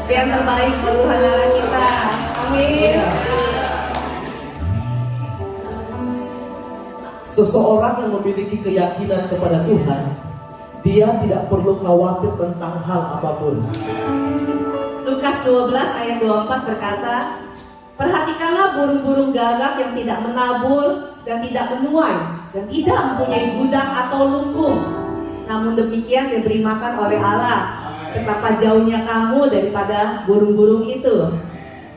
Yang terbaik buat Tuhan dalam kita. Amin. Seseorang yang memiliki keyakinan kepada Tuhan, dia tidak perlu khawatir tentang hal apapun. Lukas 12 ayat 24 berkata, perhatikanlah burung-burung gagak yang tidak menabur dan tidak menuai dan tidak mempunyai gudang atau lumbung, namun demikian diberi makan oleh Allah. Betapa jauhnya kamu daripada burung-burung itu.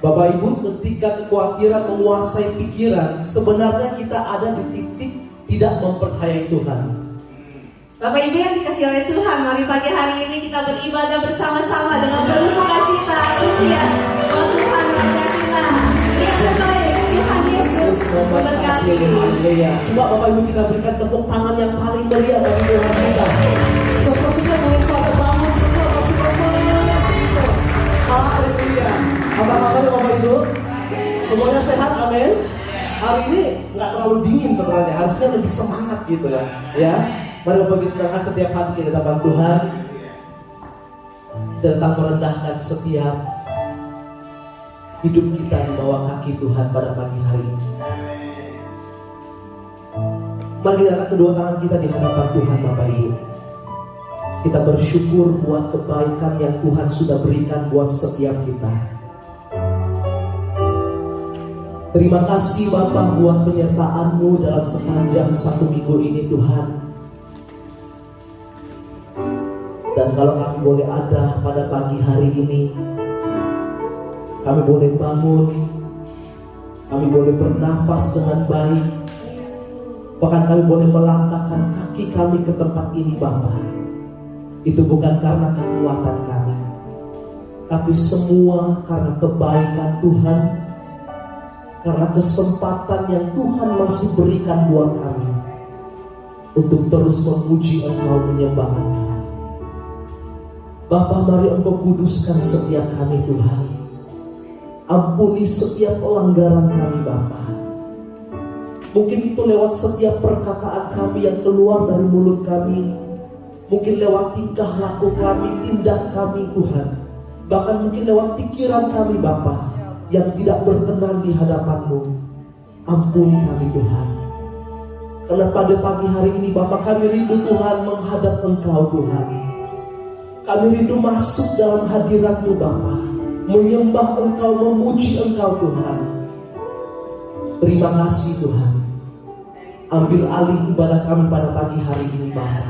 Bapak Ibu, ketika kekhawatiran menguasai pikiran, sebenarnya kita ada di titik tidak mempercayai Tuhan. Bapak Ibu yang dikasihi oleh Tuhan, mari pagi hari ini kita beribadah bersama-sama dengan penuh sukacita. Usia bahwa Tuhan mengasihi kita. Yang terbaik, Tuhan Yesus memberkati. Coba Bapak Ibu kita berikan tepuk tangan yang paling meriah bagi Tuhan kita. Sepertinya belum pada bangun, semua masih lemas gitu. Haleluya. Apa kabar Bapak Ibu? Semuanya sehat, amin. Hari ini nggak terlalu dingin sebenarnya, harusnya lebih semangat gitu ya. Ya, mari Bapak kita berangkat setiap hati di hadapan Tuhan, dan datang merendahkan setiap hidup kita di bawah kaki Tuhan pada pagi hari ini. Mari kita angkat kedua tangan kita di hadapan Tuhan Bapak Ibu. Kita bersyukur buat kebaikan yang Tuhan sudah berikan buat setiap kita. Terima kasih Bapak buat penyertaan-Mu dalam sepanjang 1 minggu ini Tuhan. Dan kalau kami boleh ada pada pagi hari ini, kami boleh bangun, kami boleh bernafas dengan baik, bahkan kami boleh melangkahkan kaki kami ke tempat ini Bapak. Itu bukan karena kekuatan kami, tapi semua karena kebaikan Tuhan, karena kesempatan yang Tuhan masih berikan buat kami untuk terus memuji Engkau, menyembah Engkau. Bapa, mari Engkau kuduskan setiap kami Tuhan. Ampuni setiap pelanggaran kami Bapa. Mungkin itu lewat setiap perkataan kami yang keluar dari mulut kami, mungkin lewat tingkah laku kami, tindak kami Tuhan, bahkan mungkin lewat pikiran kami Bapa yang tidak berkenan di hadapan-Mu. Ampuni kami Tuhan. Karena pada pagi hari ini Bapa, kami rindu Tuhan menghadap Engkau Tuhan. Kami rindu masuk dalam hadirat-Mu Bapa, menyembah Engkau, memuji Engkau Tuhan. Terima kasih Tuhan. Ambil alih ibadah kami pada pagi hari ini Bapa,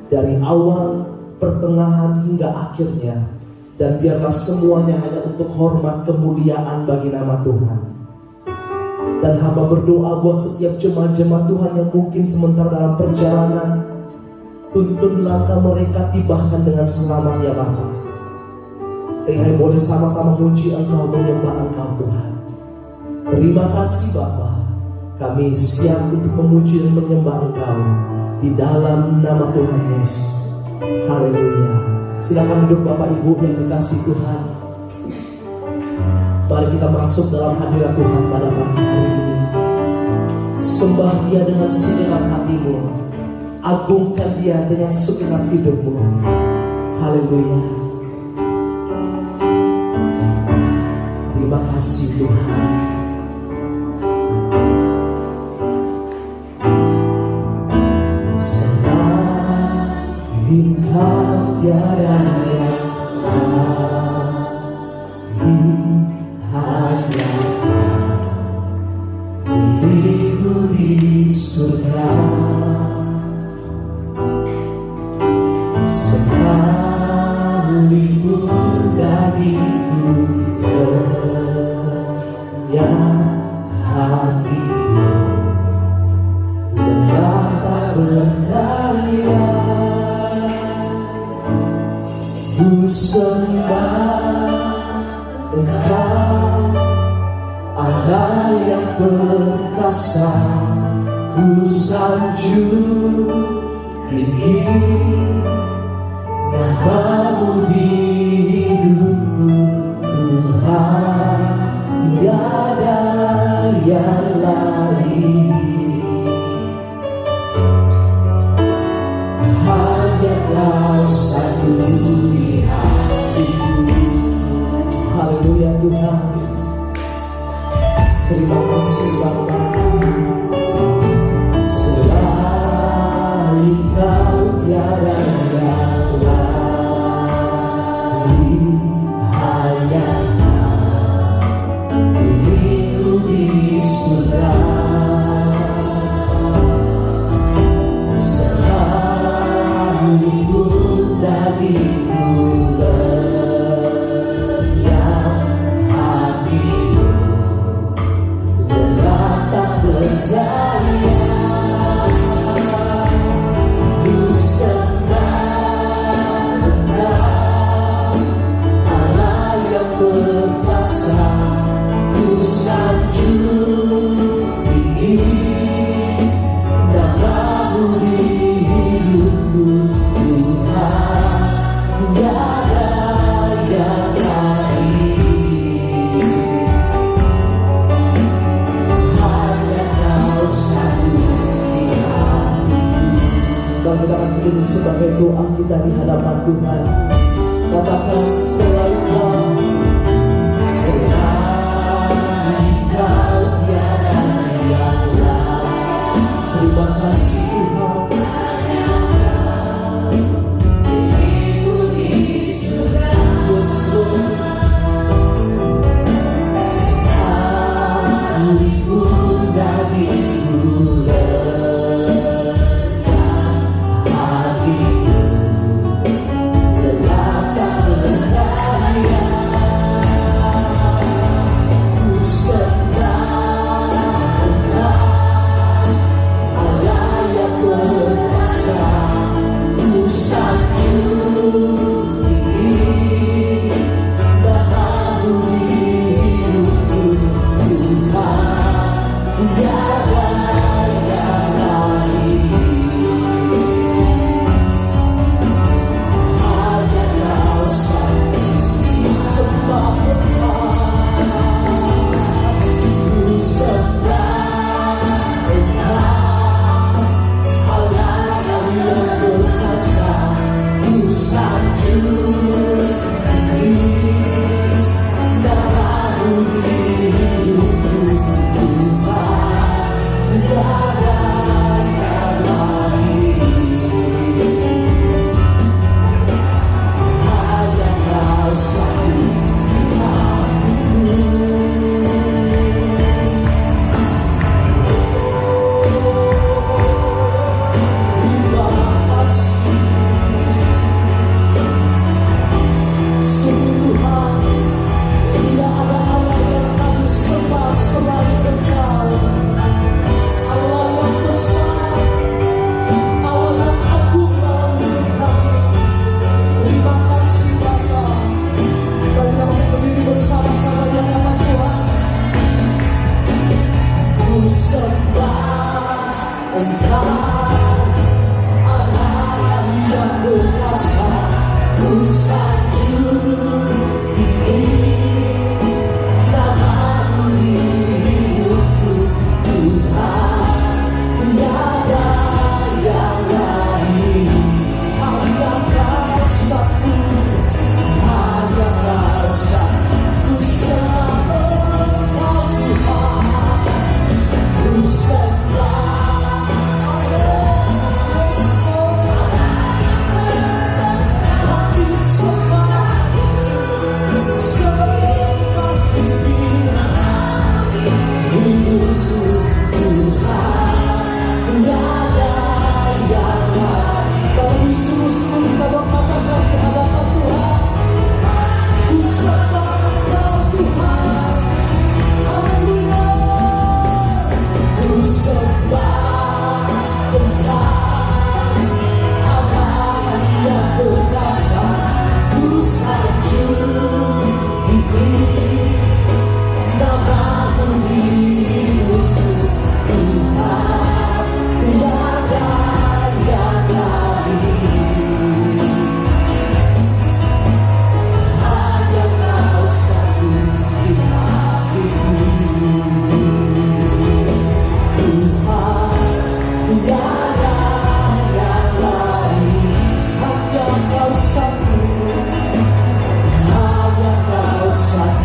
dari awal, pertengahan hingga akhirnya. Dan biarlah semuanya hanya untuk hormat kemuliaan bagi nama Tuhan. Dan hamba berdoa buat setiap jemaat-jemaat Tuhan yang mungkin sementara dalam perjalanan, tuntun langkah mereka, tibahkan dengan selamat ya Bapa, sehingga boleh sama-sama muji Engkau, menyembah Engkau Tuhan. Terima kasih Bapa, kami siap untuk memuji dan menyembah Engkau di dalam nama Tuhan Yesus. Haleluya. Silakan duduk Bapak Ibu yang dikasih Tuhan. Mari kita masuk dalam hadirat Tuhan pada pagi hari ini. Sembah Dia dengan segenap hatimu, agungkan Dia dengan segenap hidupmu. Haleluya. Terima kasih Tuhan. Engkau tiada yang lain, hanya milikku di surga. Sekalipun dagingku goyah, hatiku lelah tak berdaya. Ku sembah Engkau, Allah yang perkasa. Ku sanjung tinggi nama-Mu di hidupku Tuhan, tiada yang lain. Hanya Kau satu di hatiku. Tuhan. Terima kasih Bapa. Selain Kau tiada yang lain, hanya milikku di surga. Sekalipun dagingku lenyap, hatiku lelah tak berdaya. Ku sembah Engkau, Allah yang perkasa. Ku sanjung tinggi nama-Mu di hidupku, Tuhan, tiada yang lain. Hanya Kau satu di hatiku. Bapa, kita akan berdiri sebagai doa kita di hadapan Tuhan. Katakan, selain Kau, selain Kau tiada yang lain. Terima kasih Tuhan. Yes, Lord. Sekalipun dagingku lenyap, hatiku lelah tak berdaya. Ku sembah Engkau, Allah yang perkasa. Ku sanjung tinggi nama-Mu di hidupku, Tuhan, tiada yang lain. Hanya Kau satu disembah Tuhan. Ku sembah Engkau, Allah yang perkasa. Ku sanjung tinggi nama-Mu di hidupku, Tuhan, tiada yang lain. Hanya Kau satu di hatiku. Terima kasih. Sungguh Tuhan, tidak ada Allah yang kami sembah selain Engkau. Allah yang besar, Allah yang agung dalam hidup kami. Terima kasih Bapa. Bagi kami berdiri bersama-sama di hadapan Tuhan. Ku sembah Engkau, Allah yang perkasa. Ku sanjung tinggi nama-Mu di hidupku, Tuhan, tiada yang lain. Hanya Kau satu, hanya Kau satu. Ku sembah Engkau, Tuhan. Ku sembah Kami sembah, sembah hidupku, Tuhan, tiada yang lain. Bagi sungguh-sungguh kita berkatakan di hadapan Tuhan. Ku sembah Engkau, Tuhan. Haleluya. Ku sembah Engkau, Allah yang perkasa. Ku sanjung tinggi nama-Mu di hidupku, Tuhan, tiada yang lain. Hanya Kau satu di hatiku, Tuhan, tiada yang lain. Hanya Kau satu, hanya Kau satu.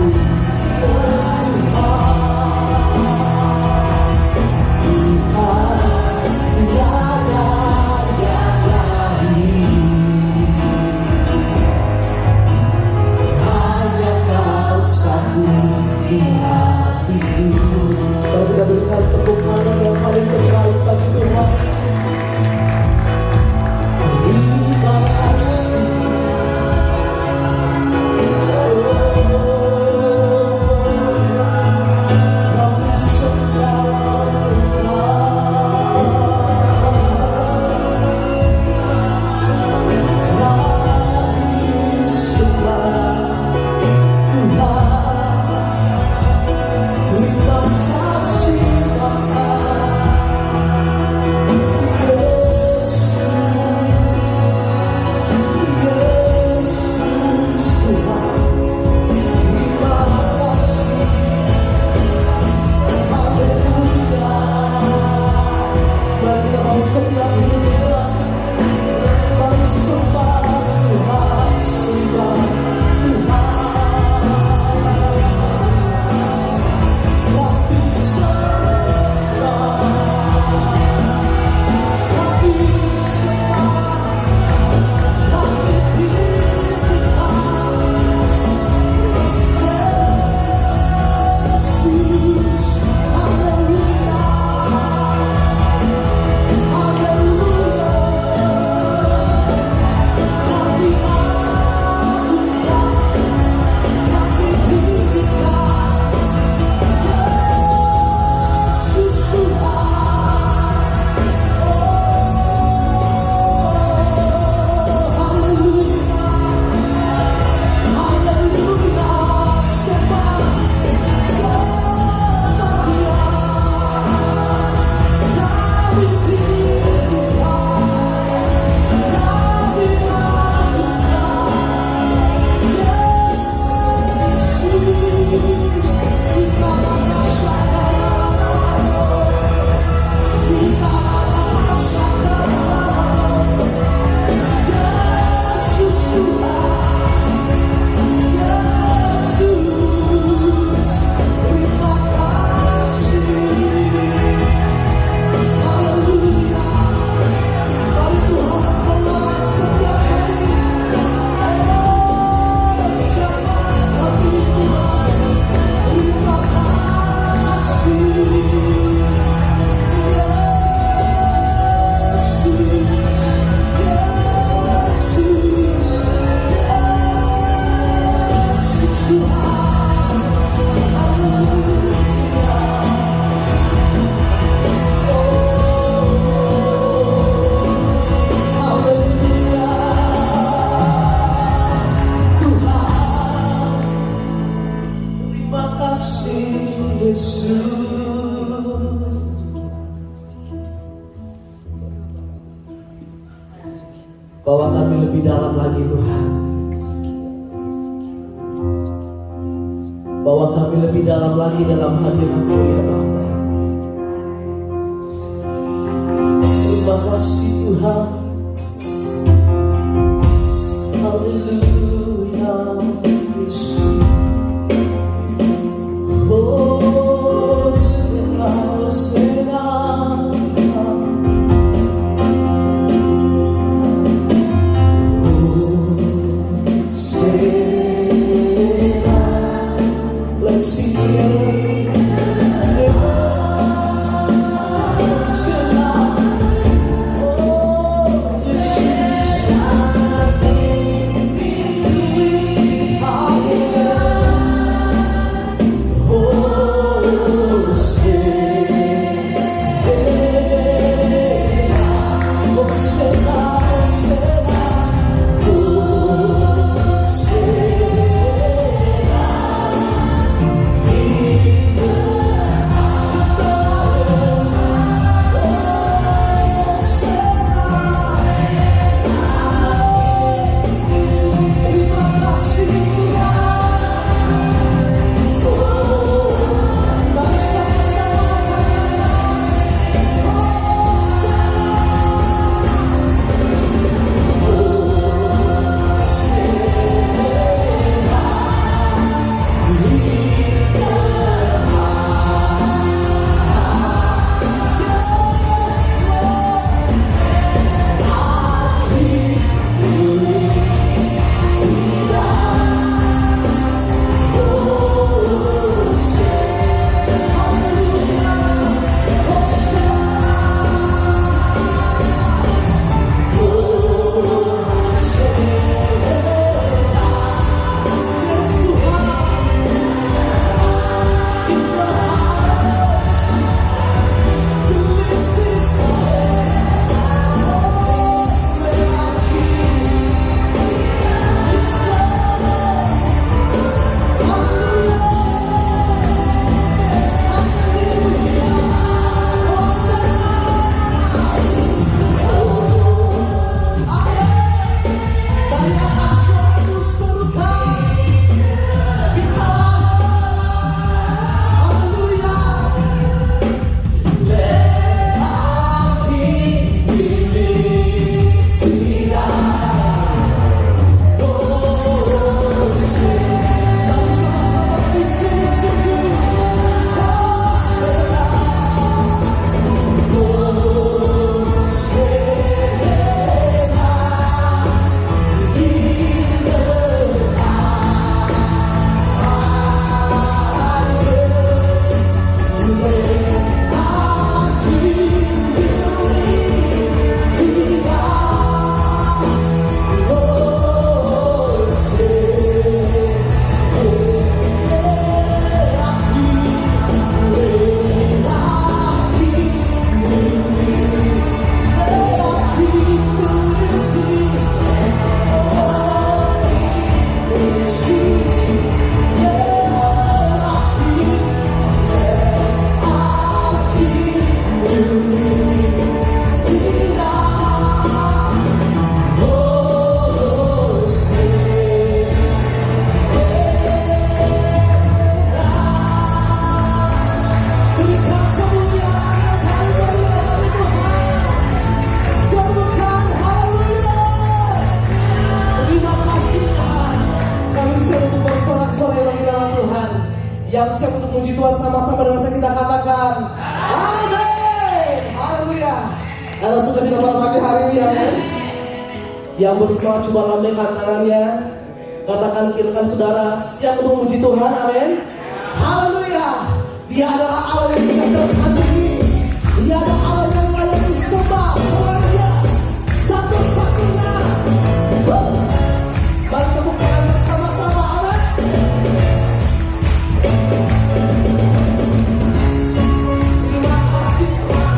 lebih dalam lagi Tuhan. Bawa kami lebih dalam lagi dalam hadirat-Mu ya Bapa. Terima kasih Tuhan. Haleluya. Oh, Selah, Selah. Let's sing together. Selah. Oh, Jesus. Yang siap untuk memuji Tuhan sama-sama dengan saya kita katakan amin. Haleluya. Kalau suka kita pada pagi hari ini amin. Yang bersemangat coba lambaikan tangannya. Katakan kirakan saudara siap untuk memuji Tuhan amin. Haleluya. Dia adalah Allah yang tidak tertandingi. Dia adalah Allah yang layak disembah. Selain Dia satu-satunya. Mari tepuk tangan bersama-sama amin. Terima kasih Tuhan.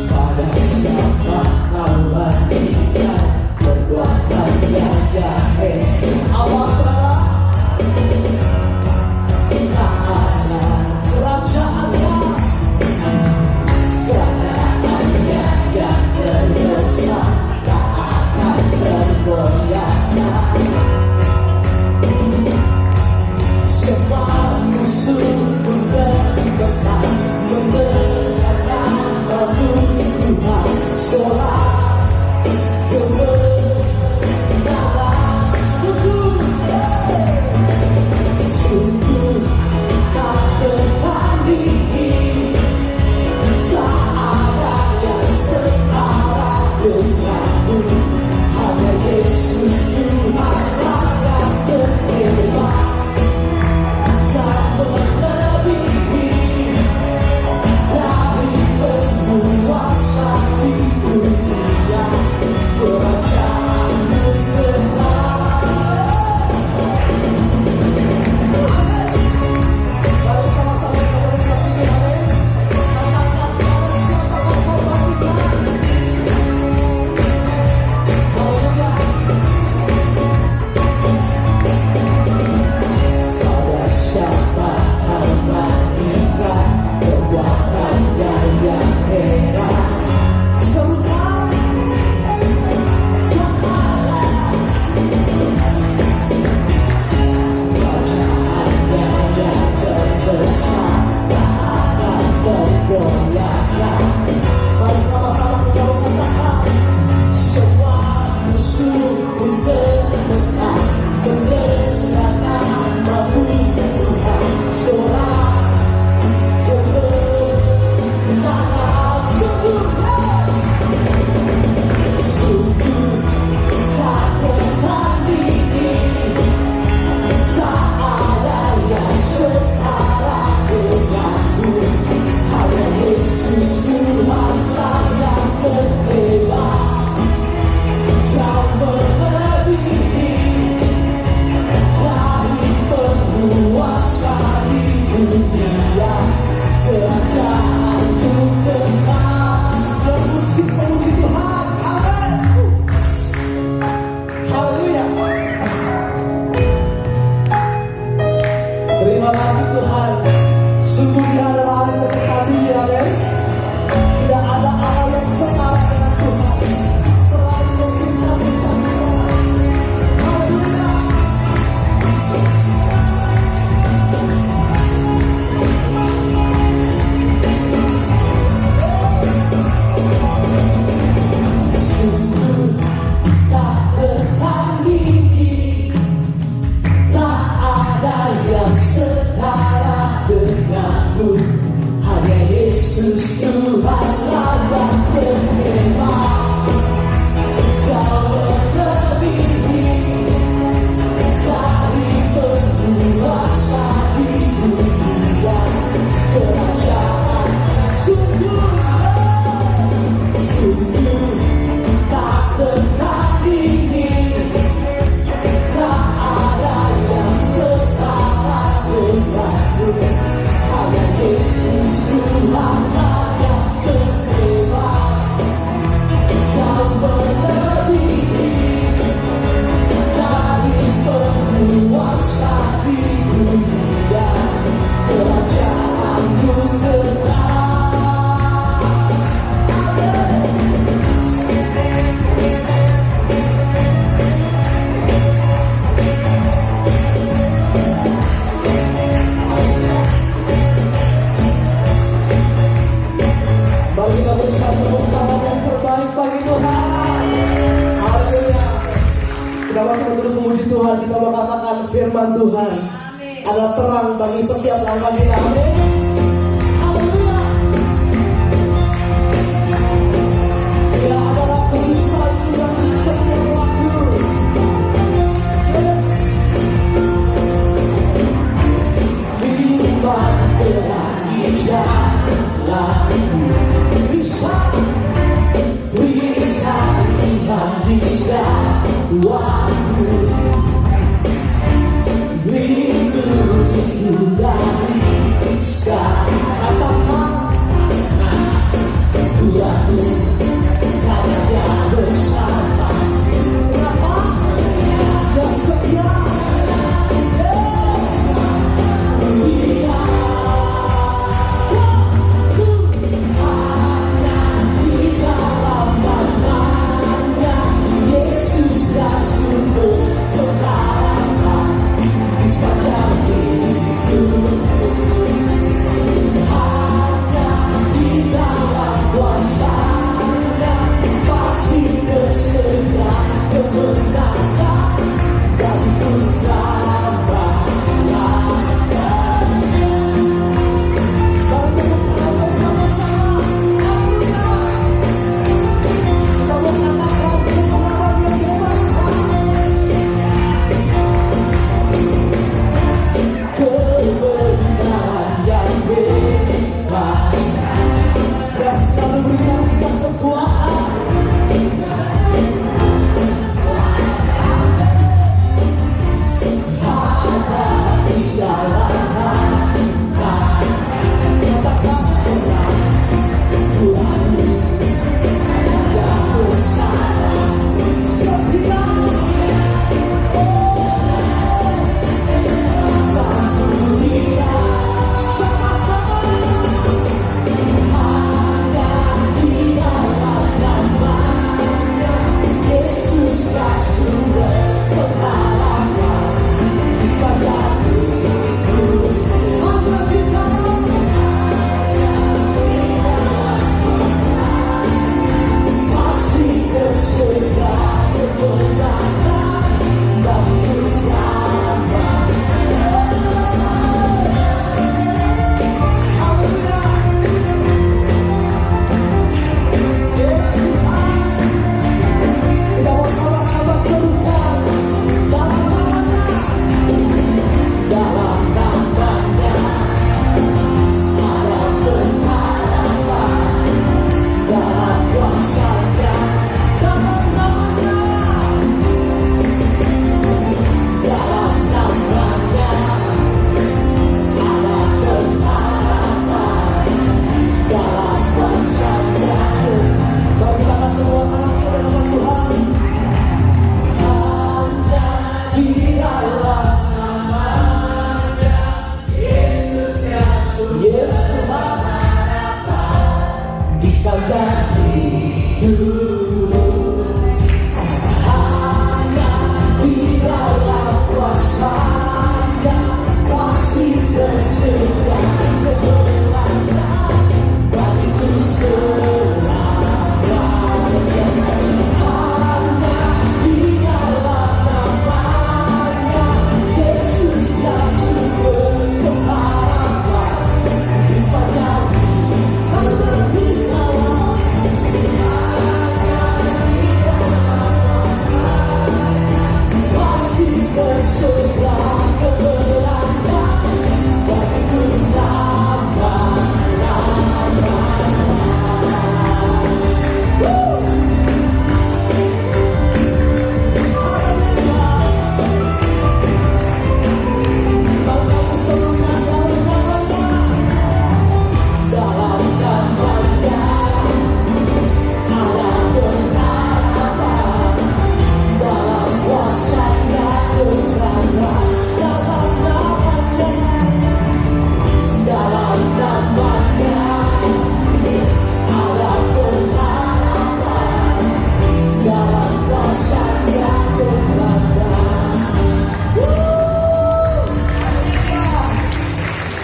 Pada siapa Terima kasih Tuhan. Sungguh Dia adalah Allah yang terpadu, amin. Tidak ada Allah yang setara dengan Tuhan. Selain Yesus satu-satunya. Haleluya. Sungguh tak tertandingi, tak ada yang setara denganmu. Hanya Yesus Tuhanlah yang berkenan, jauh melebihi dari penguasa di dunia kerajaan. Sungguh tak tertandingi, tak ada yang setara denganmu. Hanya Yesus Tuhanlah yang berkenan, jauh melebihi dari penguasa di dunia kerajaan-Mu kekal. Mari kita berikan tepuk tangan yang terbaik bagi Tuhan. Haleluya. Kita masih terus memuji Tuhan. Kita mau katakan firman Tuhan adalah terang bagi setiap langkah kita. Amin. Haleluya. Dia adalah tulisan bagi setiap waktu. Yes. Firman berani jalanku, bisa manisnya waktu, lindungi dari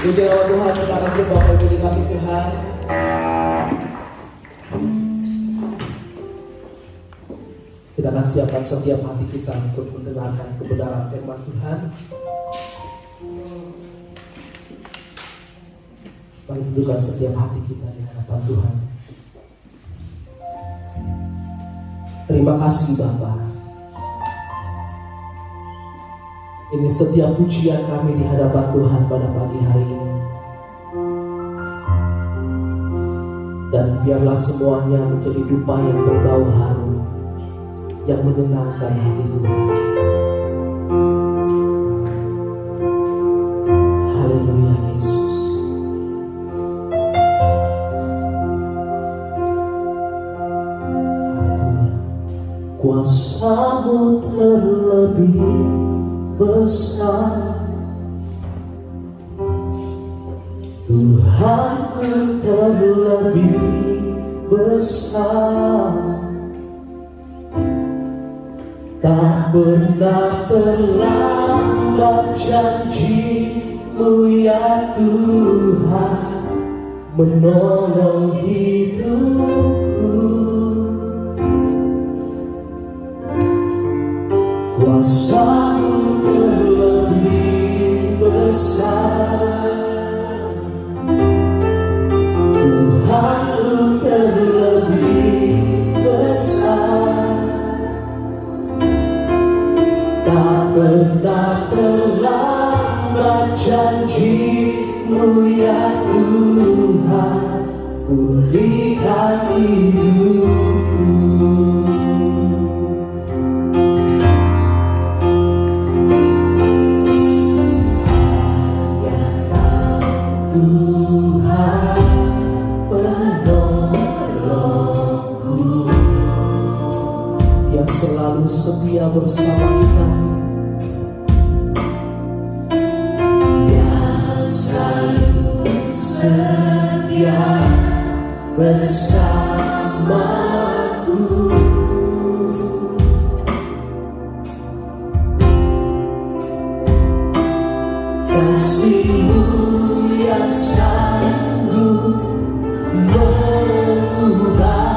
Puji nama Tuhan, silakan kita Bapak Ibu dikasih Tuhan. Kita akan siapkan setiap hati kita untuk mendengarkan kebenaran firman Tuhan. Mari tundukkan setiap hati kita di hadapan Tuhan. Terima kasih Bapa. Ini setiap pujian kami di hadapan Tuhan pada pagi hari ini. Dan biarlah semuanya menjadi dupa yang berbau harum, yang menyenangkan hati Tuhan. Haleluya Yesus. Haleluya. Kuasa-Mu terlebih besar, Tuhanku terlebih besar. Tak pernah terlambat janji-Mu ya Tuhan, menolong hidupku. Kuasa-Mu terlebih besar, Tuhan-Ku terlebih besar. Tak pernah terlambat janji-Mu ya Tuhan, pulihkan hidupku. Selalu setia bersama kita, yang selalu setia bersamaku. Kasih-Mu yang sanggup mengubah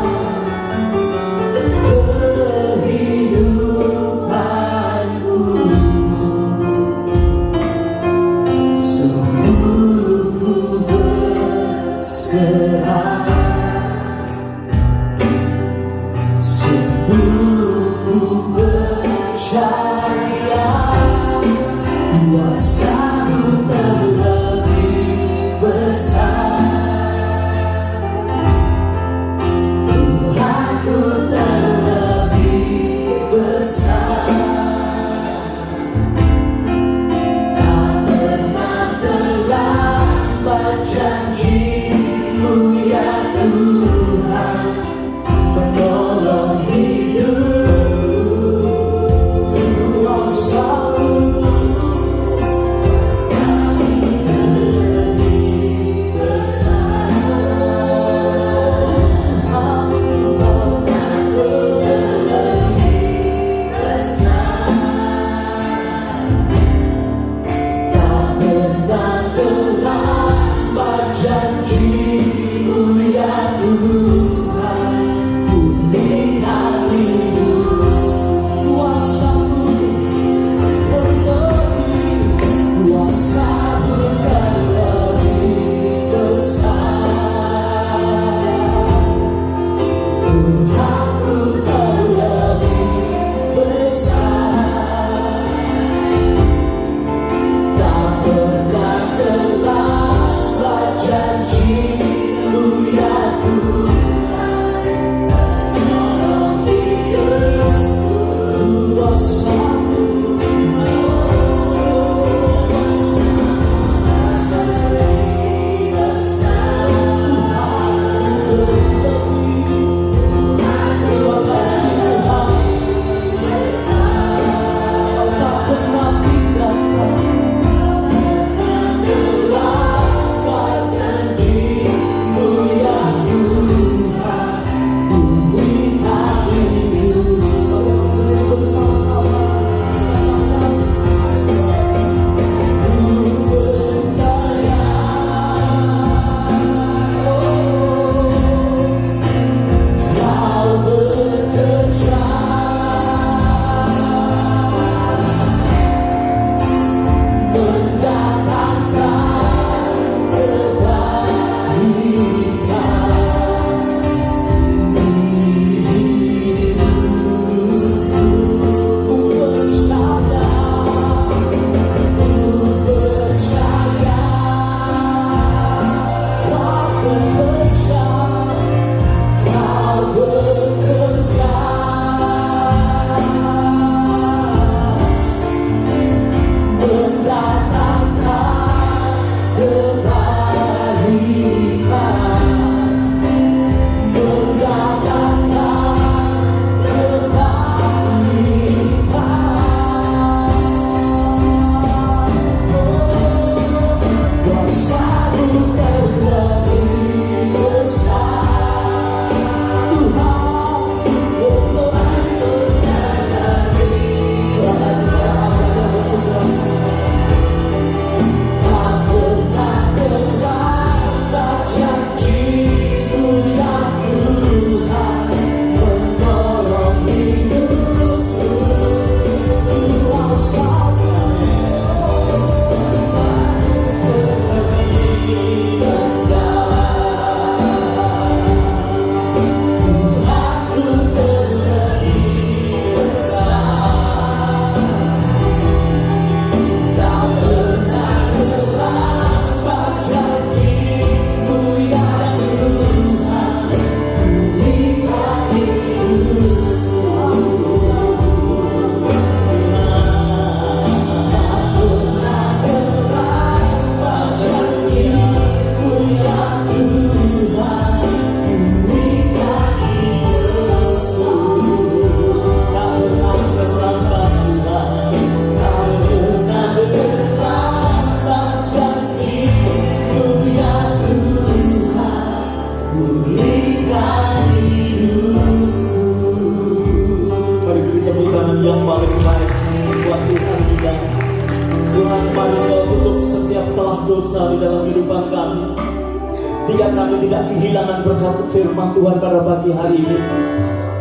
dosa di dalam kehidupan kami, jika kami tidak kehilangan berkat firman Tuhan pada pagi hari ini,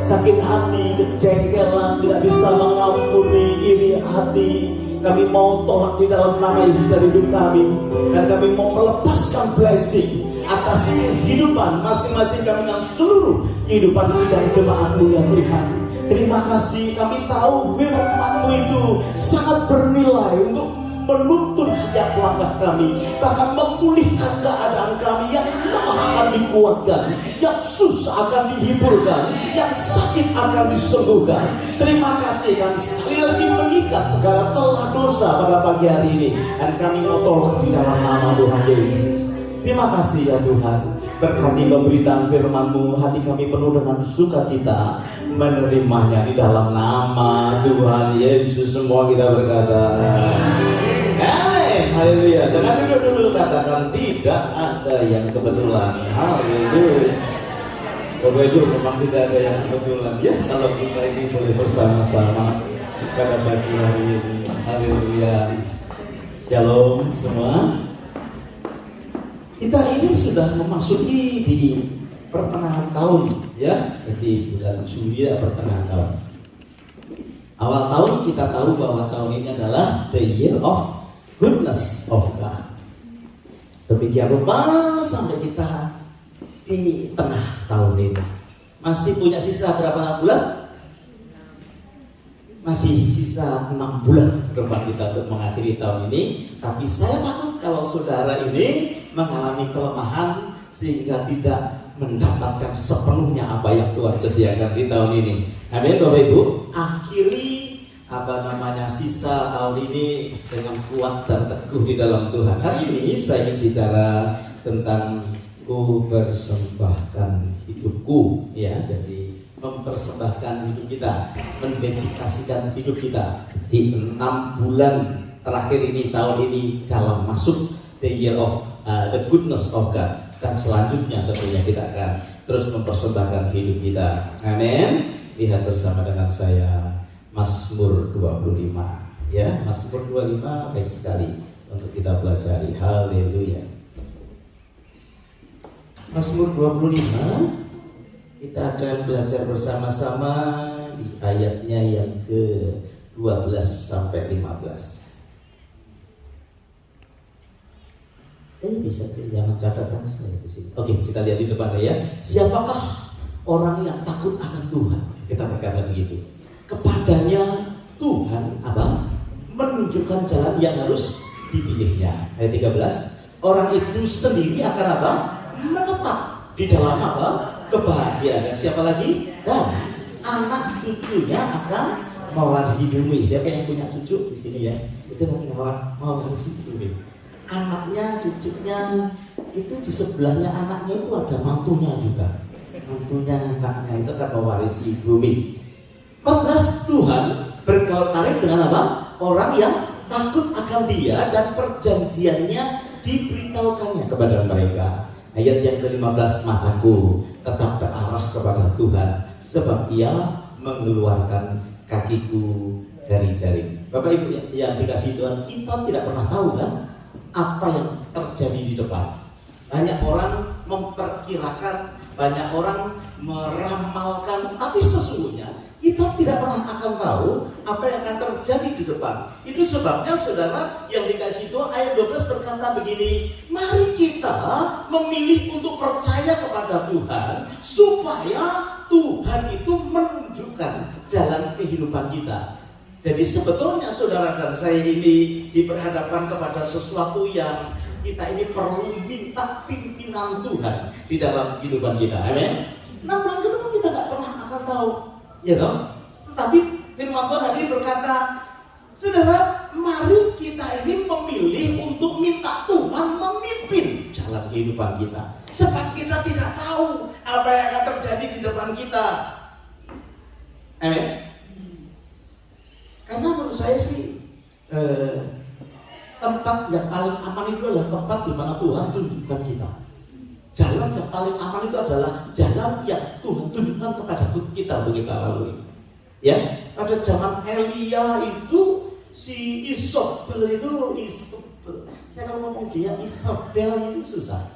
sakit hati, kejengkelan, tidak bisa mengampuni, iri hati, kami mau tolak di dalam nama Yesus dari hidup kami, dan kami mau melepaskan blessing atas kehidupan masing-masing kami dan seluruh kehidupan sidang jemaat-Mu ya Tuhan. Terima kasih, kami tahu firman-Mu itu sangat bernilai untuk menuntun setiap langkah kami, bahkan memulihkan keadaan kami. Yang lemah akan dikuatkan, yang susah akan dihiburkan, yang sakit akan disembuhkan. Terima kasih, kami sekali lagi mengikat segala celah dosa pada pagi hari ini, dan kami mau tolak di dalam nama Tuhan Yesus. Terima kasih ya Tuhan, berkati pemberitaan firman-Mu, hati kami penuh dengan sukacita menerimanya di dalam nama Tuhan Yesus. Semua kita berkata amin, haleluya. Jangan dulu katakan tidak ada yang kebetulan. Haleluya. Bapak Ibu, memang tidak ada yang kebetulan ya, kalau kita ini boleh bersama-sama pada pagi hari ini. Haleluya. Shalom semua. Kita ini sudah memasuki di pertengahan tahun ya, jadi bulan Juli ya, pertengahan tahun. Awal tahun kita tahu bahwa tahun ini adalah the year of goodness of God. Demikian rupa sampai kita di tengah tahun ini. Masih punya sisa berapa bulan? Masih sisa 6 bulan ke depan kita untuk mengakhiri tahun ini. Tapi saya takut kalau saudara ini mengalami kelemahan sehingga tidak mendapatkan sepenuhnya apa yang Tuhan sediakan di tahun ini. Amin Bapak Ibu. Akhiri sisa tahun ini dengan kuat dan teguh di dalam Tuhan. Hari ini saya ingin bicara tentang ku persembahkan hidupku ya. Jadi mempersembahkan hidup kita, mendedikasikan hidup kita di 6 bulan terakhir ini, tahun ini, dalam masuk the year of the goodness of God. Dan selanjutnya tentunya kita akan terus mempersembahkan hidup kita. Amin. Lihat bersama dengan saya Mazmur 25 ya. Mazmur 25 baik sekali untuk kita pelajari. Haleluya. Mazmur 25 kita akan belajar bersama-sama di ayatnya yang ke-12 sampai 15. Bisa kehilangan catatan saya di sini. Oke, kita lihat di depan ya. Siapakah orang yang takut akan Tuhan? Kita berkata begitu. Kepadanya Tuhan menunjukkan jalan yang harus dipilihnya. Ayat 13. Orang itu sendiri akan menetap di dalam kebahagiaan. Dan siapa lagi? Dan anak cucunya akan mewarisi bumi. Siapa yang punya cucu di sini ya? Itu nanti mewarisi bumi. Anaknya, cucunya itu di sebelahnya anaknya itu ada mantunya juga. Mantunya, anaknya itu akan mewarisi bumi. 14. Tuhan bergaul karib dengan orang yang takut akan Dia dan perjanjiannya diberitahukannya kepada mereka. Ayat yang ke-15. Mataku tetap terarah kepada Tuhan, sebab Ia mengeluarkan kakiku dari jaring. Bapak Ibu yang dikasihi Tuhan, kita tidak pernah tahu kan apa yang terjadi di depan. Banyak orang memperkirakan, banyak orang meramalkan, tapi sesungguhnya kita tidak pernah akan tahu apa yang akan terjadi di depan. Itu sebabnya saudara yang dikasih Tuhan, ayat 12 berkata begini, mari kita memilih untuk percaya kepada Tuhan, supaya Tuhan itu menunjukkan jalan kehidupan kita. Jadi sebetulnya saudara dan saya ini diperhadapkan kepada sesuatu yang kita ini perlu minta pimpinan Tuhan di dalam kehidupan kita. Amin. 6 bulan ke depan kita nggak pernah akan tahu, ya dong. Tetapi firman Tuhan hari ini berkata, saudara, mari kita ini memilih untuk minta Tuhan memimpin jalan kehidupan kita. Sebab kita tidak tahu apa yang akan terjadi di depan kita. Amin. Karena menurut saya sih tempat yang paling aman itu adalah tempat di mana Tuhan tunjukkan kita. Jalan yang paling aman itu adalah jalan yang Tuhan tunjukkan kepada kita untuk kita lalui. Ya, pada zaman Elia itu si Isabel, saya kalau ngomong dia Isabel itu susah.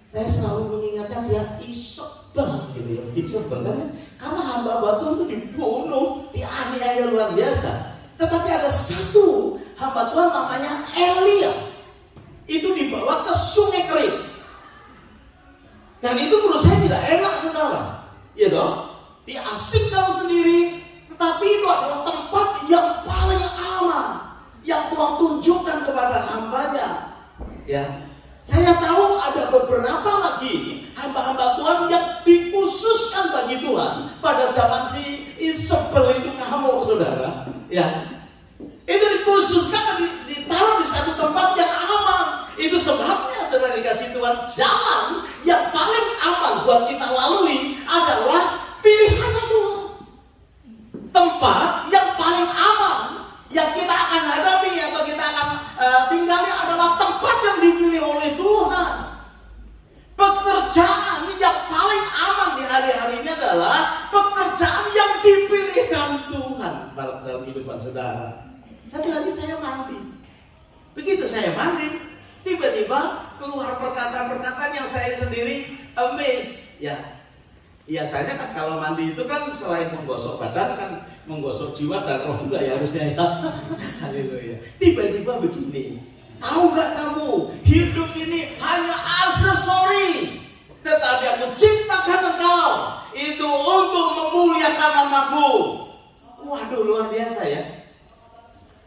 Saya selalu mengingatkan dia Isabel gitu ya, Isabel kan ya? Karena hamba Tuhan itu dibunuh, dianiaya luar biasa. Tetapi ada satu hamba Tuhan namanya Elia, itu dibawa ke Sungai Kerit. Dan itu menurut saya tidak enak, saudara. Ya dong, diasingkan sendiri. Tetapi itu adalah tempat yang paling aman, yang Tuhan tunjukkan kepada hambanya. Ya, saya tahu ada beberapa lagi hamba-hamba Tuhan yang dikhususkan bagi Tuhan pada zaman si Isabel itu ngamuk, saudara. Ya, itu dikhususkan, ditaruh di satu tempat yang aman. Itu sebabnya saudara dikasih Tuhan, jalan yang paling aman buat kita lalui adalah pilihan Tuhan. Tempat yang paling aman yang kita akan hadapi atau kita akan tinggali adalah tempat yang dipilih oleh Tuhan. Pekerjaan yang paling aman di hari-hari ini adalah pekerjaan yang dipilihkan Tuhan dalam kehidupan saudara. Satu lagi, saya mandi. Begitu saya mandi, tiba-tiba keluar perkataan-perkataan yang saya sendiri amazed. Ya, biasanya kan kalau mandi itu kan selain menggosok badan kan menggosok jiwa dan roh juga ya harusnya ya. Haleluya. Tiba-tiba begini, tahu gak kamu, hidup ini hanya aksesori, tetapi aku ciptakan engkau itu untuk memuliakan namaku. Waduh, luar biasa ya.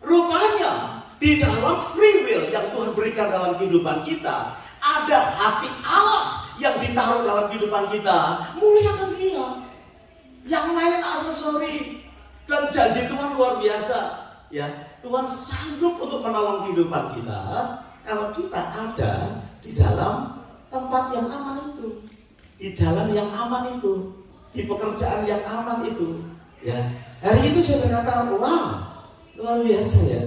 Rupanya di dalam free will yang Tuhan berikan dalam kehidupan kita, ada hati Allah yang ditaruh dalam kehidupan kita. Muliakan Dia. Yang lain aksesori. Dan janji Tuhan luar biasa. Ya, Tuhan sanggup untuk menolong kehidupan kita kalau kita ada di dalam tempat yang aman itu, di jalan yang aman itu, di pekerjaan yang aman itu. Ya, hari itu saya berkata, wow, luar biasa ya.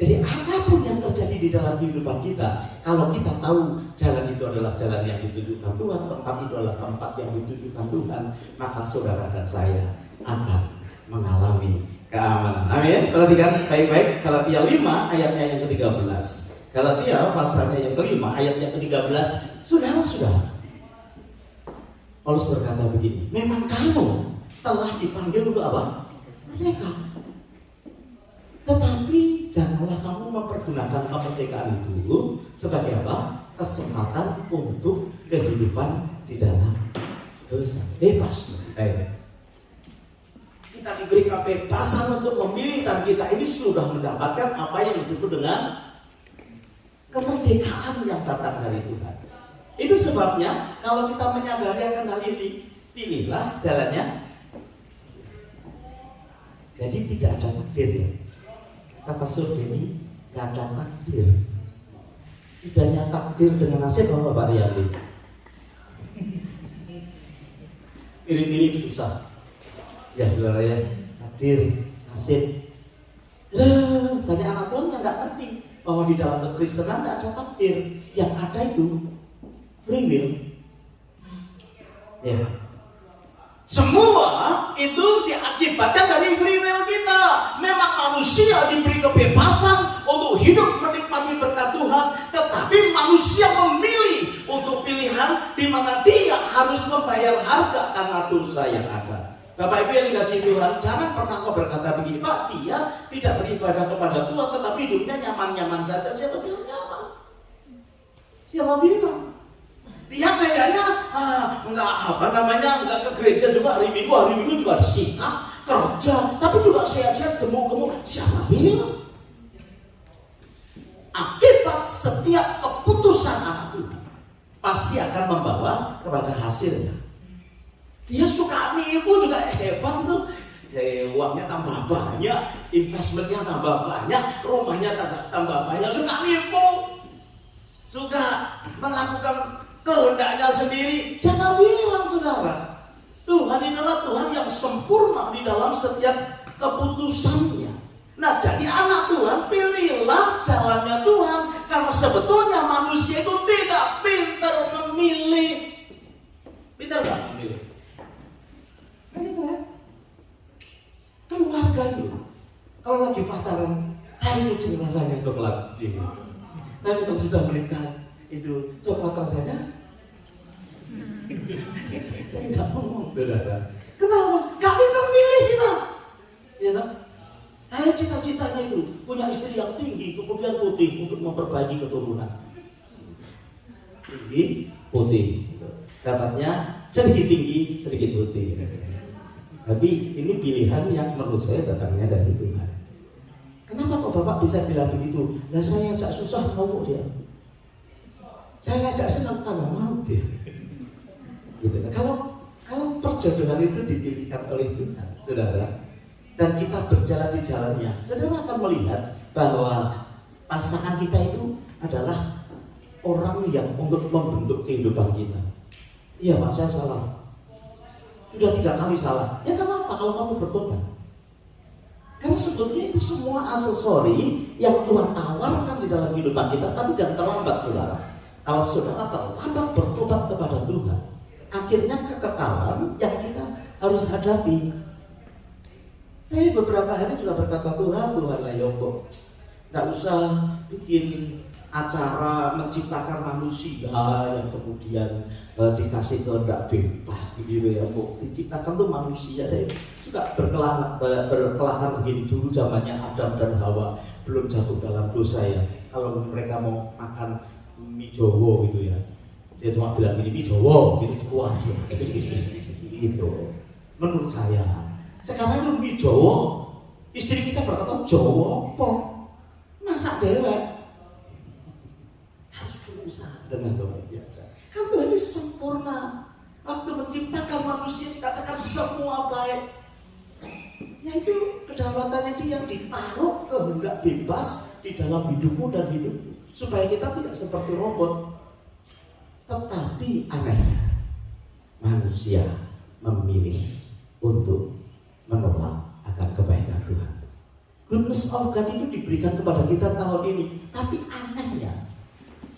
Jadi apapun yang terjadi di dalam kehidupan kita, kalau kita tahu jalan itu adalah jalan yang ditunjukkan Tuhan, tempat itu adalah tempat yang ditunjukkan Tuhan, maka saudara dan saya akan mengalami keamanan. Amin. Perhatikan baik-baik Galatia 5 ayatnya yang ke-13. Galatia pasalnya yang ke-5 ayatnya ke-13. Saudara-saudara, Paulus berkata begini, memang kamu telah dipanggil untuk apa? Merdeka. Tetapi janganlah kamu mempergunakan kemerdekaan itu sebagai apa? Kesempatan untuk kehidupan di dalam dosa. Bebas. Kita diberi kebebasan untuk memilih dan kita ini sudah mendapatkan apa yang disebut dengan kemerdekaan yang datang dari Tuhan. Itu sebabnya kalau kita menyadari akan hal ini, pilihlah jalannya. Jadi tidak ada takdir ya. Kata surga ini tidak ada takdir. Tidaknya takdir dengan nasib apa Pak Riyadi? Mirip-mirip susah. Ya saudara ya, takdir, nasib. Banyak anak Tuhan yang nggak ngerti bahwa di dalam kekristenan tidak ada takdir. Yang ada itu free will. Ya. Semua itu diakibatkan dari free will kita. Memang manusia diberi kebebasan untuk hidup menikmati berkat Tuhan, tetapi manusia memilih untuk pilihan di mana dia harus membayar harga karena dosa yang ada. Bapak Ibu yang dikasihi Tuhan, jangan pernah kau berkata begini, Pak, dia tidak beribadah kepada Tuhan, tetapi hidupnya nyaman-nyaman saja. Siapa bilang nyaman? Siapa bilang? Dia kayaknya nggak ke gereja juga hari Minggu juga disikat kerja, tapi juga sehat-sehat gemuk-gemuk. Siapa bilang? Akibat setiap keputusan anak itu pasti akan membawa kepada hasilnya. Dia suka nipu juga hebat tuh. Uangnya tambah banyak, investmentnya tambah banyak, rumahnya tambah banyak, suka nipu, suka melakukan kehendaknya sendiri. Siapa bilang saudara? Tuhan adalah Tuhan yang sempurna di dalam setiap keputusannya. Nah, jadi anak Tuhan, pilihlah jalannya Tuhan, karena sebetulnya manusia itu tidak pintar memilih. Pintar nggak memilih? Keluarga itu kalau lagi pacaran, ayo rasanya coklat ini. Tapi kalau sudah menikah itu coklat rasanya saya nggak ngomong, saudara. Kenapa? Kami terpilih kita, ya kan? Saya cita-citanya itu punya istri yang tinggi, kemudian putih untuk memperbaiki keturunan. Tinggi, putih. Dapatnya sedikit tinggi, sedikit putih. Tapi ini pilihan yang menurut saya datangnya dari Tuhan. Kenapa kok Bapak bisa bilang begitu? Nah, saya ajak susah mau dia. Saya ajak senang tambah mau dia. Gitu. Kalau perjodohan itu dipilihkan oleh Tuhan, saudara, dan kita berjalan di jalannya, saudara akan melihat bahwa pasangan kita itu adalah orang yang untuk membentuk kehidupan kita. Iya Pak, saya salah. Sudah 3 kali salah. Ya kenapa kalau kamu bertobat? Karena sebetulnya itu semua aksesori yang Tuhan tawarkan di dalam kehidupan kita, tapi jangan terlambat, saudara. Kalau saudara terlambat bertobat kepada Tuhan, akhirnya kekekalan yang kita harus hadapi. Saya beberapa hari juga berkata, Tuhan lah Yoko, nggak usah bikin acara menciptakan manusia yang kemudian dikasih kehendak bebas gitu ya. Diciptakan tuh manusia. Saya suka berkelakar begini, dulu zamannya Adam dan Hawa belum jatuh dalam dosa ya. Kalau mereka mau makan mie Jowo gitu ya, dia cuma bilang gini, mie Jowo gitu, kuah gitu. Menurut saya sekarang itu mie Jowo, istri kita berkata Jowo po masak dewek, harus berusaha dengan luar biasa. Kan Tuhan ini sempurna. Waktu menciptakan manusia dikatakan semua baik. Yaitu kedaulatannya Dia, ditaruh kehendak bebas di dalam hidupmu dan hidupku, supaya kita tidak seperti robot. Tetapi anehnya manusia memilih untuk menolak akan kebaikan Tuhan. Goodness of God itu diberikan kepada kita tahun ini, tapi anehnya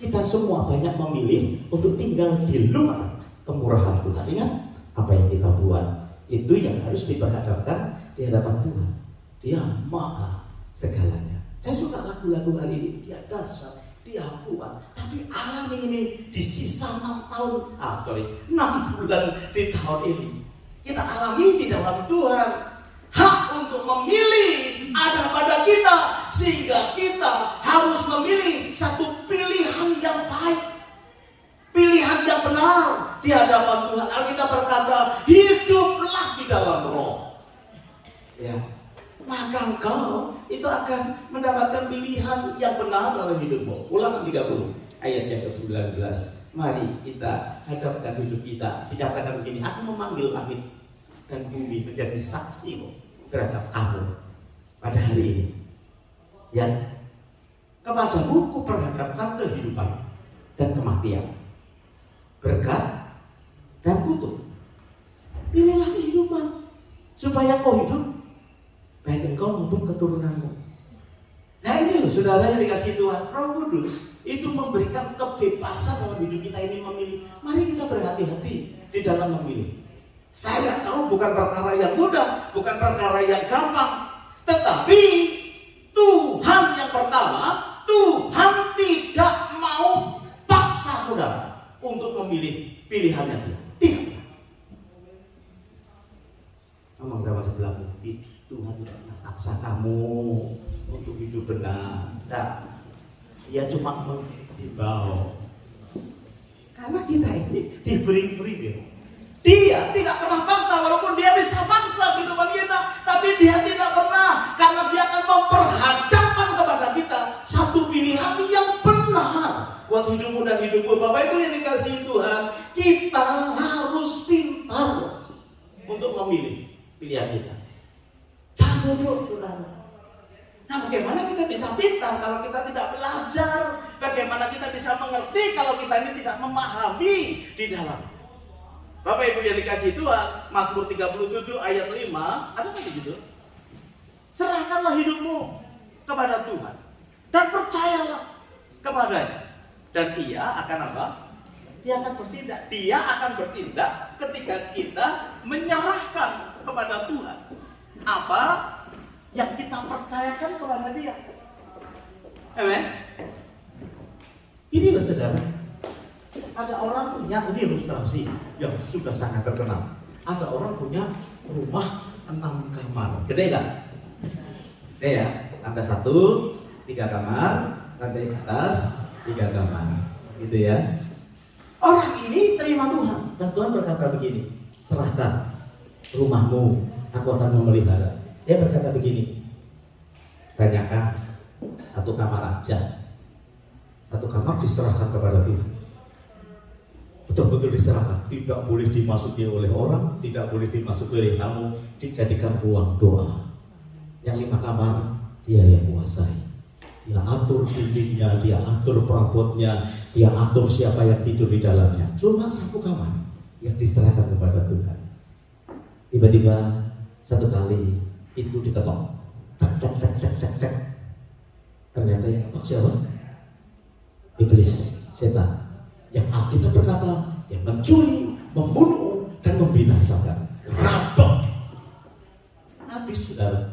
kita semua banyak memilih untuk tinggal di luar kemurahan Tuhan. Ingat, apa yang kita buat itu yang harus diperhadapkan di hadapan Tuhan. Dia maha segalanya. Saya suka lagu-lagu hari ini, Dia dasar, Dia kuat. Tapi alami ini di sisa 6 bulan di tahun ini, kita alami di dalam Tuhan. Hak untuk memilih ada pada kita, sehingga kita harus memilih satu pilihan yang baik, pilihan yang benar di hadapan Tuhan. Alkitab berkata, hiduplah di dalam Roh. Ya, maka engkau itu akan mendapatkan pilihan yang benar dalam hidupmu. Ulangan 30 ayat yang ke-19. Mari kita hadapkan hidup kita. Dikatakan begini, aku memanggil langit dan bumi menjadi saksi terhadap kamu pada hari ini. Ya, kepadamu ku perhadapkan kehidupan dan kematian, berkat dan kutuk. Pilihlah kehidupan supaya kau hidup, baik engkau maupun keturunanmu. Nah ini loh saudara yang dikasih Tuhan, Roh Kudus itu memberikan kebebasan dalam hidup kita ini memilih. Mari kita berhati-hati di dalam memilih. Saya tahu bukan perkara yang mudah, bukan perkara yang gampang, tetapi Tuhan yang pertama, Tuhan tidak mau paksa saudara untuk memilih pilihannya Dia. Tidak. Ngomong sama sebelahmu, Tuhan tidak pernah paksa kamu untuk hidup benar. Tidak. Dia cuma menghimbau. Karena kita ini diberi freedom. Dia tidak pernah paksa, walaupun Dia bisa paksa kehidupan kita, tapi Dia tidak pernah, karena Dia akan memperhadapkan kepada kita satu pilihan yang benar buat hidupmu dan hidupku. Bapak Ibu yang dikasihi Tuhan, kita harus pintar untuk memilih pilihan kita. Jangan bodoh, saudara. Nah, bagaimana kita bisa pintar kalau kita tidak belajar? Bagaimana kita bisa mengerti kalau kita ini tidak memahami di dalam? Bapak Ibu yang dikasihi Tuhan, Mazmur 37 ayat 5, ada nggak begitu? Serahkanlah hidupmu kepada Tuhan dan percayalah kepadanya, dan Ia akan apa? Dia akan bertindak. Dia akan bertindak ketika kita menyerahkan kepada Tuhan apa yang kita percayakan kepada Dia. Amen. Inilah saudara, ada orang punya, ini ilustrasi yang sudah sangat terkenal. Ada orang punya rumah 6 kamar, gede nggak? Gede ya, lantai 1, 3 kamar, lantai atas 3 kamar, gitu ya. Orang ini terima Tuhan, dan Tuhan berkata begini, serahkan rumahmu, aku akan memelihara. Dia berkata begini, tanyakan 1 kamar aja, 1 kamar diserahkan kepada Tuhan. Betul-betul diserahkan, tidak boleh dimasuki oleh orang, tidak boleh dimasuki oleh tamu, dijadikan ruang doa. Yang 5 kamar dia yang kuasai, dia atur dindingnya, dia atur perabotnya, dia atur siapa yang tidur di dalamnya. Cuma 1 kamar yang diserahkan kepada Tuhan. Tiba-tiba satu kali pintu diketok, tak tak tak tak tak tak. Ternyata yang ketok siapa? Iblis, setan. Yang Alkitab berkata, yang mencuri, membunuh, dan membinasakan. Rampok. Habis saudara.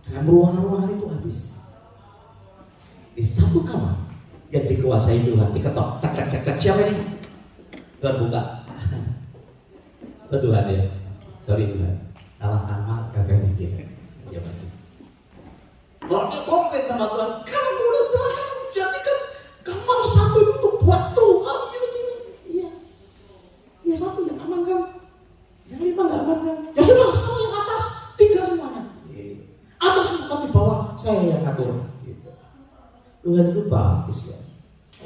Dalam ruangan-ruangan itu habis. Di 1 kamar yang dikuasai Tuhan diketok, tak tak tak tak. Siapa ini? Tuhan buka. Tuhan ya. Sorry Tuhan, salah kamar katanya gitu. Siapa itu? Kalau komplain sama Tuhan, kamu udah serahkan, jadikan kamar 1 itu buat Tuhan gini-gini. Iya. Ya 1 yang aman kan? Yang 5 nggak aman kan? Ya sudah, sama yang atas 3 semuanya. Atas tapi bawah saya yang atur. Gitu. Tuhan itu bagus ya.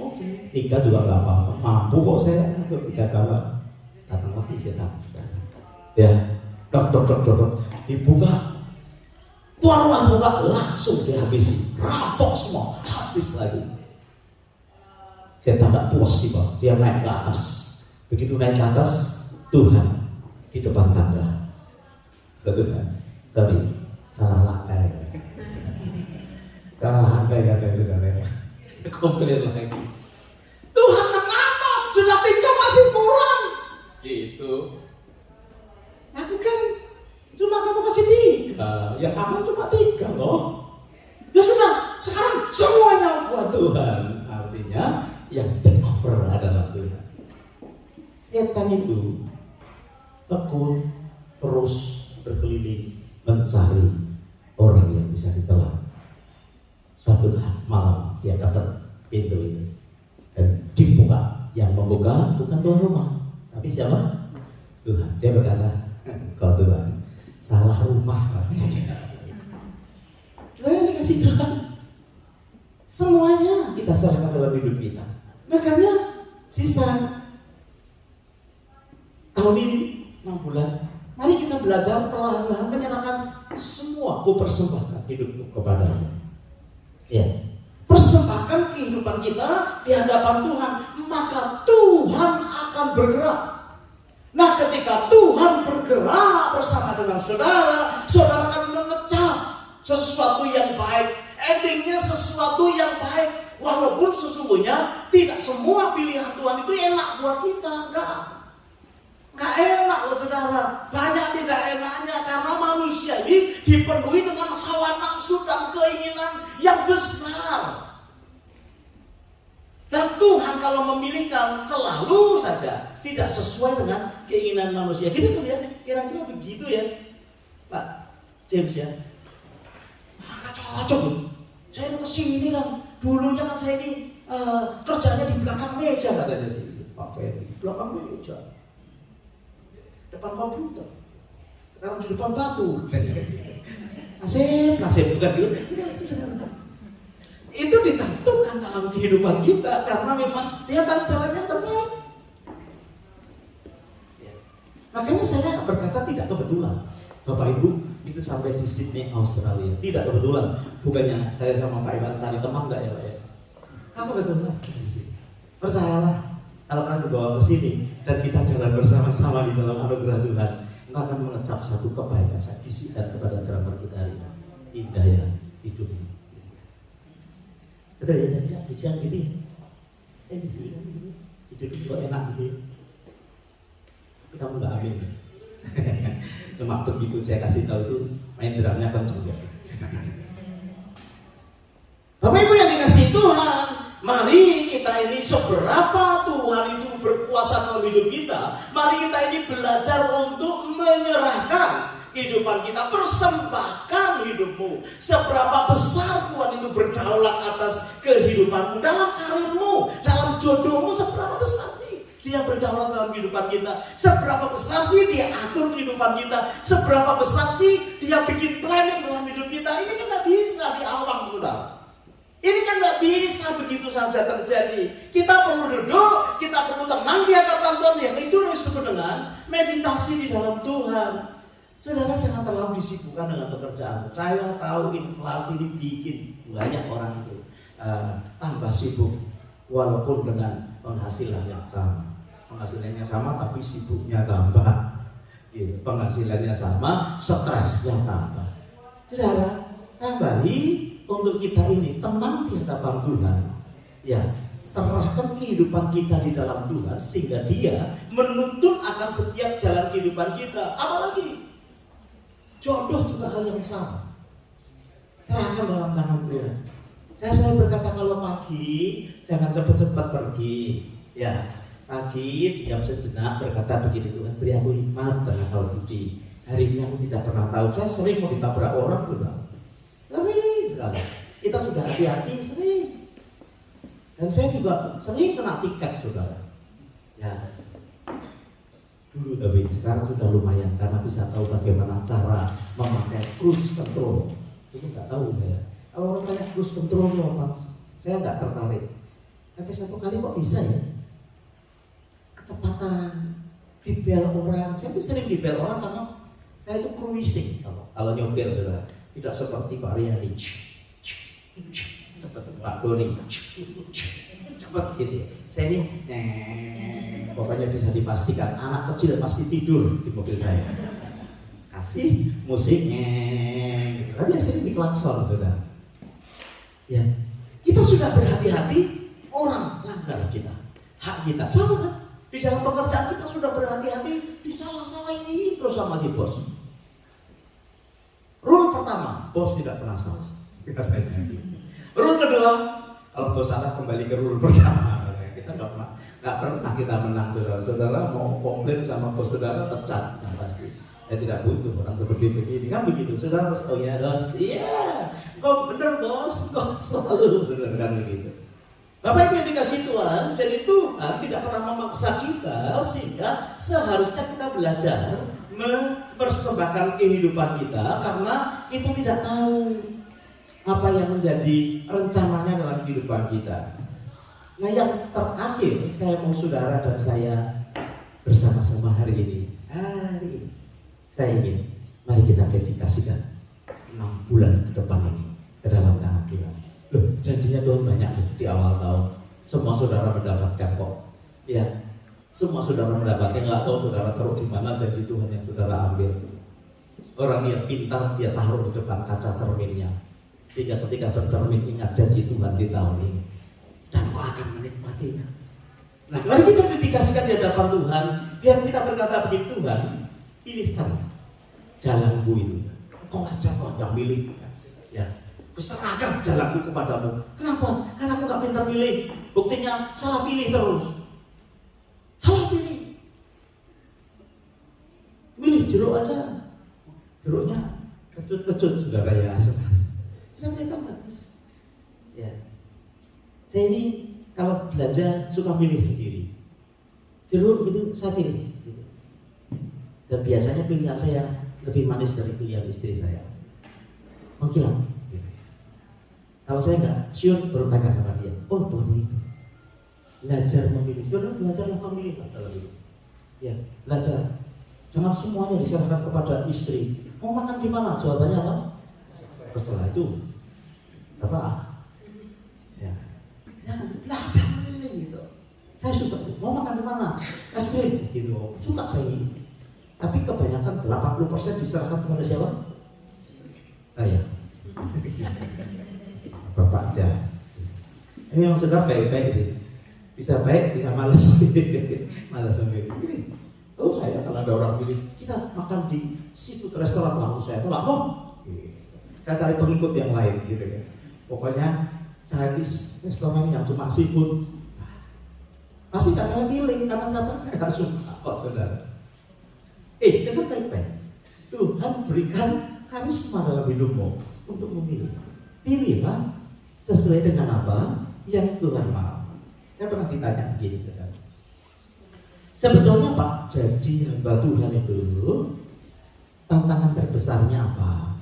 Oke. 3 juga nggak apa-apa. Mampu kok saya untuk 3 kamar. Karena mati setan. Ya, dok, dibuka. Tuan rumah buka, langsung dihabisi, rampok semua, habis lagi. Setan tak puas sih Pak, dia naik ke atas. Begitu naik ke atas, Tuhan di depan tangga. Betul kan? Sorry, salah lantai. Salah lantai ya saudara. Komplain lagi. Tuhan kenapa? Sudah 3 masih kurang. Gitu. Aku kan cuma kamu kasih 3, yang aman cuma 3 loh. Ya sudah, sekarang semuanya buat Tuhan. Artinya yang take over adalah Tuhan. Setan itu tekun terus berkeliling mencari orang yang bisa ditelan. Satu malam dia ketuk pintu itu dan dibuka. Yang membuka bukan tuan rumah, tapi siapa? Tuhan. Dia berkata, kau Tuhan, salah rumah. Lalu yang dikasih Tuhan, semuanya kita serahkan dalam hidup kita. Makanya sisa tahun ini 6 bulan, mari kita belajar perlahan-lahan menyerahkan semua. Ku persembahkan hidupku kepadamu. Ya, persembahkan kehidupan kita di hadapan Tuhan, maka Tuhan akan bergerak. Nah, ketika Tuhan bergerak bersama dengan saudara, saudara akan mengecap sesuatu yang baik, endingnya sesuatu yang baik. Walaupun sesungguhnya tidak semua pilihan Tuhan itu enak buat kita, enggak enak loh saudara. Banyak tidak enaknya karena manusia ini dipenuhi dengan hawa nafsu dan keinginan yang besar. Dan Tuhan kalau memilihkan selalu saja tidak sesuai dengan keinginan manusia. Kita melihat kira-kira begitu ya Pak James ya. Maka cocok loh. Saya kesini kan, dulunya kan saya ini kerjanya di belakang meja katanya sih Pak Ferry. Belakang meja, depan komputer. Sekarang di depan batu. Nasib bukan dulu. Itu ditentukan dalam kehidupan kita karena memang dia tahu caranya terbaik. Makanya saya berkata tidak kebetulan Bapak Ibu itu sampai di Sydney, Australia. Tidak kebetulan. Bukannya saya sama Pak Iwan cari teman enggak ya Pak ya? Apa kebetulan? Percayalah, kalau kalian dibawa ke sini dan kita jalan bersama-sama di dalam anugerah Tuhan, kita akan mengecap satu kebaikan. Saya bisikan kepada drummer kita hari ini. Indah ya hidup ini. Betul ya, tidak bisa gitu ya. Saya bisikan gitu. Hidup itu enak gitu. Tapi kamu nggak amin. Cuma begitu saya kasih tahu itu main drumnya kan juga. Bapak Ibu yang dikasih Tuhan, mari kita ini seberapa Tuhan itu berkuasa dalam hidup kita, mari kita ini belajar untuk menyerahkan kehidupan kita, persembahkan hidupmu. Seberapa besar Tuhan itu berdaulat atas kehidupanmu, dalam karirmu, dalam jodohmu, seberapa besar sih Dia berdaulat dalam kehidupan kita, seberapa besar sih Dia atur kehidupan kita, seberapa besar sih Dia bikin planning dalam hidup kita. Ini kan gak bisa di awam, saudara. Ini kan gak bisa begitu saja terjadi. Kita perlu duduk, kita perlu tenang di hadapan Tuhan. Yang itu disebut dengan meditasi di dalam Tuhan. Saudara, jangan terlalu disibukkan dengan pekerjaan. Saya tahu inflasi ini bikin banyak orang itu tambah sibuk, walaupun dengan penghasilan yang sama. Penghasilannya sama tapi sibuknya tambah. Gitu. Penghasilannya sama, stresnya tambah. Saudara, kembali untuk kita ini tenang di hadapan Tuhan. Ya, serahkan kehidupan kita di dalam Tuhan sehingga Dia menuntun akan setiap jalan kehidupan kita. Apalagi jodoh juga hal yang sama. Serahkan dalam tangan Tuhan. Saya selalu berkata kalau pagi jangan cepat-cepat pergi. Ya, pagi diam sejenak berkata begini, Tuhan beri aku hikmat dan akal budi. Hari ini aku tidak pernah tahu. Saya sering mau ditabrak orang juga. Sering sekali. Kita sudah hati-hati sering. Dan saya juga sering kena tiket, saudara. Ya. Dulu tapi sekarang sudah lumayan karena bisa tahu bagaimana cara memakai cruise control. Itu nggak tahu saya. Kalau orang tanya cruise control itu apa? Saya nggak tertarik. Tapi satu kali kok bisa ya? Kecepatan, dibel orang. Saya tuh sering dibel orang karena saya itu cruising kalau nyopir, saudara. Tidak seperti Pak Riyadi. Cepat Pak Doni. Cepat gitu. Saya ini pokoknya bisa dipastikan anak kecil pasti tidur di mobil saya. Kasih musiknya. Tapi sering diklakson, saudara. Ya, kita sudah berhati-hati, orang langgar kita, hak kita. Sama kan? Di dalam pekerjaan kita sudah berhati-hati, disalah-salahin terus sama si bos. Rule pertama, bos tidak pernah salah. Kita berhati-hati. Rule kedua, kalau bos salah kembali ke rule pertama. Kita nggak pernah kita menang, saudara. Saudara mau komplain sama bos saudara, pecat yang pasti. Ya tidak butuh orang seperti begini, kan begitu. Saudara, oh ya bos, iya, kok bener bos, kok selalu bener kan begitu. Bapak Ibu yang dikasih Tuhan, jadi Tuhan tidak pernah memaksa kita sehingga seharusnya kita belajar mempersembahkan kehidupan kita karena kita tidak tahu apa yang menjadi rencananya dalam kehidupan kita. Nah, yang terakhir saya mau saudara dan saya bersama-sama hari ini. Saya ingin mari kita dedikasikan 6 bulan ke depan ini ke dalam tangan Tuhan. Loh, janjinya Tuhan banyak di awal tahun. Semua saudara mendapatkan kok. Ya, semua saudara mendapatkan. Nggak tahu saudara taruh di mana janji Tuhan yang saudara ambil. Orang yang pintar dia taruh di depan kaca cerminnya. Sehingga ketika bercermin ingat janji Tuhan di tahun ini. Dan kau akan menikmatinya. Nah, mari kita dedikasikan di hadapan Tuhan. Biar kita berkata begini, Tuhan, pilihkan jalanku itu. Kau saja kau yang milih. Ya, kuserahkan jalanku kepadamu. Kenapa? Karena aku gak pintar pilih. Buktinya salah pilih terus. Salah pilih. Milih jeruk aja. Jeruknya kecut-kecut, saudara ya. Sudah kelihatan bagus. Ya. Saya ini kalau belanja suka milih sendiri. Jeruk itu saya pilih. Dan biasanya pilihan saya lebih manis dari pilihan istri saya. Mengkilat. Kalau saya nggak siun baru tanya sama dia. Oh, Tuhan itu belajar memilih. Saudara belajarlah memilih dalam hidup. Ya, belajar. Jangan semuanya diserahkan kepada istri. Mau makan di mana? Jawabannya apa? Setelah itu, apa? Ya, jangan belajar ini gitu. Saya suka. Mau makan di mana? Es krim. Gitu. Suka saya ini. Tapi kebanyakan 80% diserahkan kepada siapa? Saya. Bapak aja. Ini yang sudah baik-baik sih. Bisa baik, bisa malas. Malas memilih. Oh saya kalau ada orang pilih, kita makan di situ restoran langsung saya tolak. Saya cari pengikut yang lain gitu kan. Pokoknya Chinese restoran yang cuma seafood, pasti nggak saya pilih karena saya nggak suka kok saudara. Dengar baik-baik. Tuhan berikan karisma dalam hidupmu untuk memilih. Pilihlah sesuai dengan apa yang Tuhan mau. Saya pernah ditanya begini saudara. Sebetulnya Pak, jadi hamba Tuhan itu tantangan terbesarnya apa?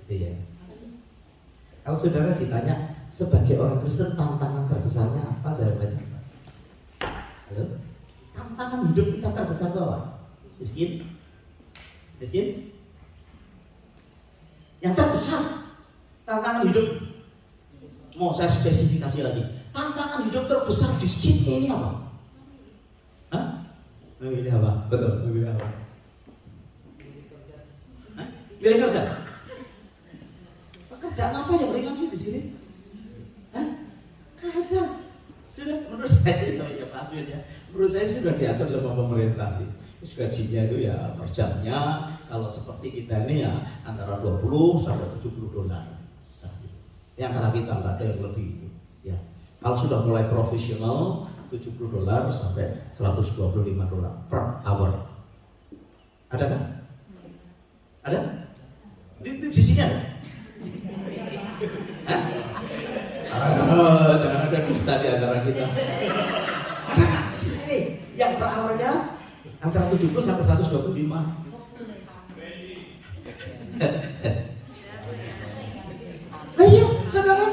Gitu ya. Kalau saudara ditanya sebagai orang Kristen tantangan terbesarnya apa, jawabannya apa? Halo? Tantangan hidup kita terbesar itu apa? Miskin? Miskin? Yang terbesar tantangan hidup, mau saya spesifikasi lagi, tantangan hidup terbesar di sini ini apa? Hah? Memilih apa? Betul, memilih apa? Hah? Pilih kerja. Pekerjaan apa yang ringan sih di sini? Hah? Ada. Sudah menurut saya ya pasti ya. Menurut saya sudah diatur sama pemerintah sih. Terus gajinya itu ya per jamnya, kalau seperti kita ini ya antara 20 sampai 70 dolar. Nah, yang karena kita nggak ada yang lebih itu. Ya. Kalau sudah mulai profesional 70 dolar sampai 125 dolar per hour. Ada kan? Ada? Di sini ada? Hah? Jangan ada dusta di antara kita. Ada kan? Di sini yang per hournya antara 70 sampai 125. Nah iya, saudara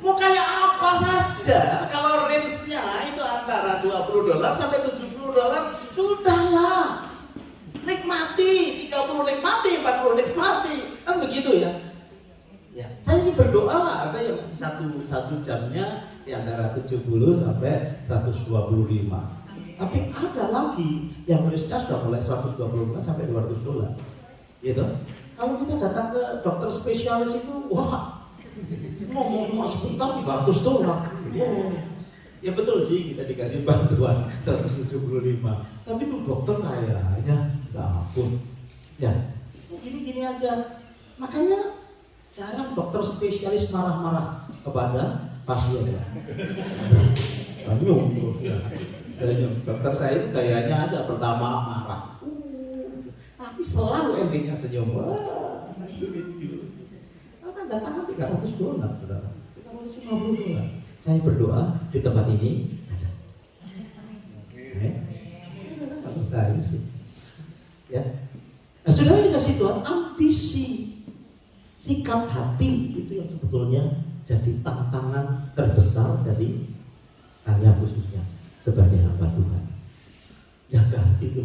mau kayak apa saja, kalau range-nya itu antara 20 dolar sampai 70 dolar, sudahlah. Nikmati, 30 nikmati, 40 nikmati, kan begitu ya. Ya, saya ini berdoa lah, ada yang satu jamnya di antara 70 sampai 125. Tapi ada lagi yang range-nya sudah mulai 125 sampai 200 dolar. Gitu. Kalau kita datang ke dokter spesialis itu, wah, ngomong cuma sebentar 300 dolar. Oh. Ya betul sih kita dikasih bantuan 175. Tapi itu dokter kayaknya nggak ampun. Ya, gini-gini aja. Makanya jarang dokter spesialis marah-marah kepada pasien. Senyum terus ya. Dokter saya itu kayaknya aja pertama marah, tapi selalu endingnya senyum. Kan datang 300 dolar, saudara. 350 dolar. Saya berdoa di tempat ini ada. Kalau saya sih, ya. Nah, saudara dikasih Tuhan ambisi, sikap hati itu yang sebetulnya jadi tantangan terbesar dari saya khususnya sebagai hamba Tuhan. Jaga hati itu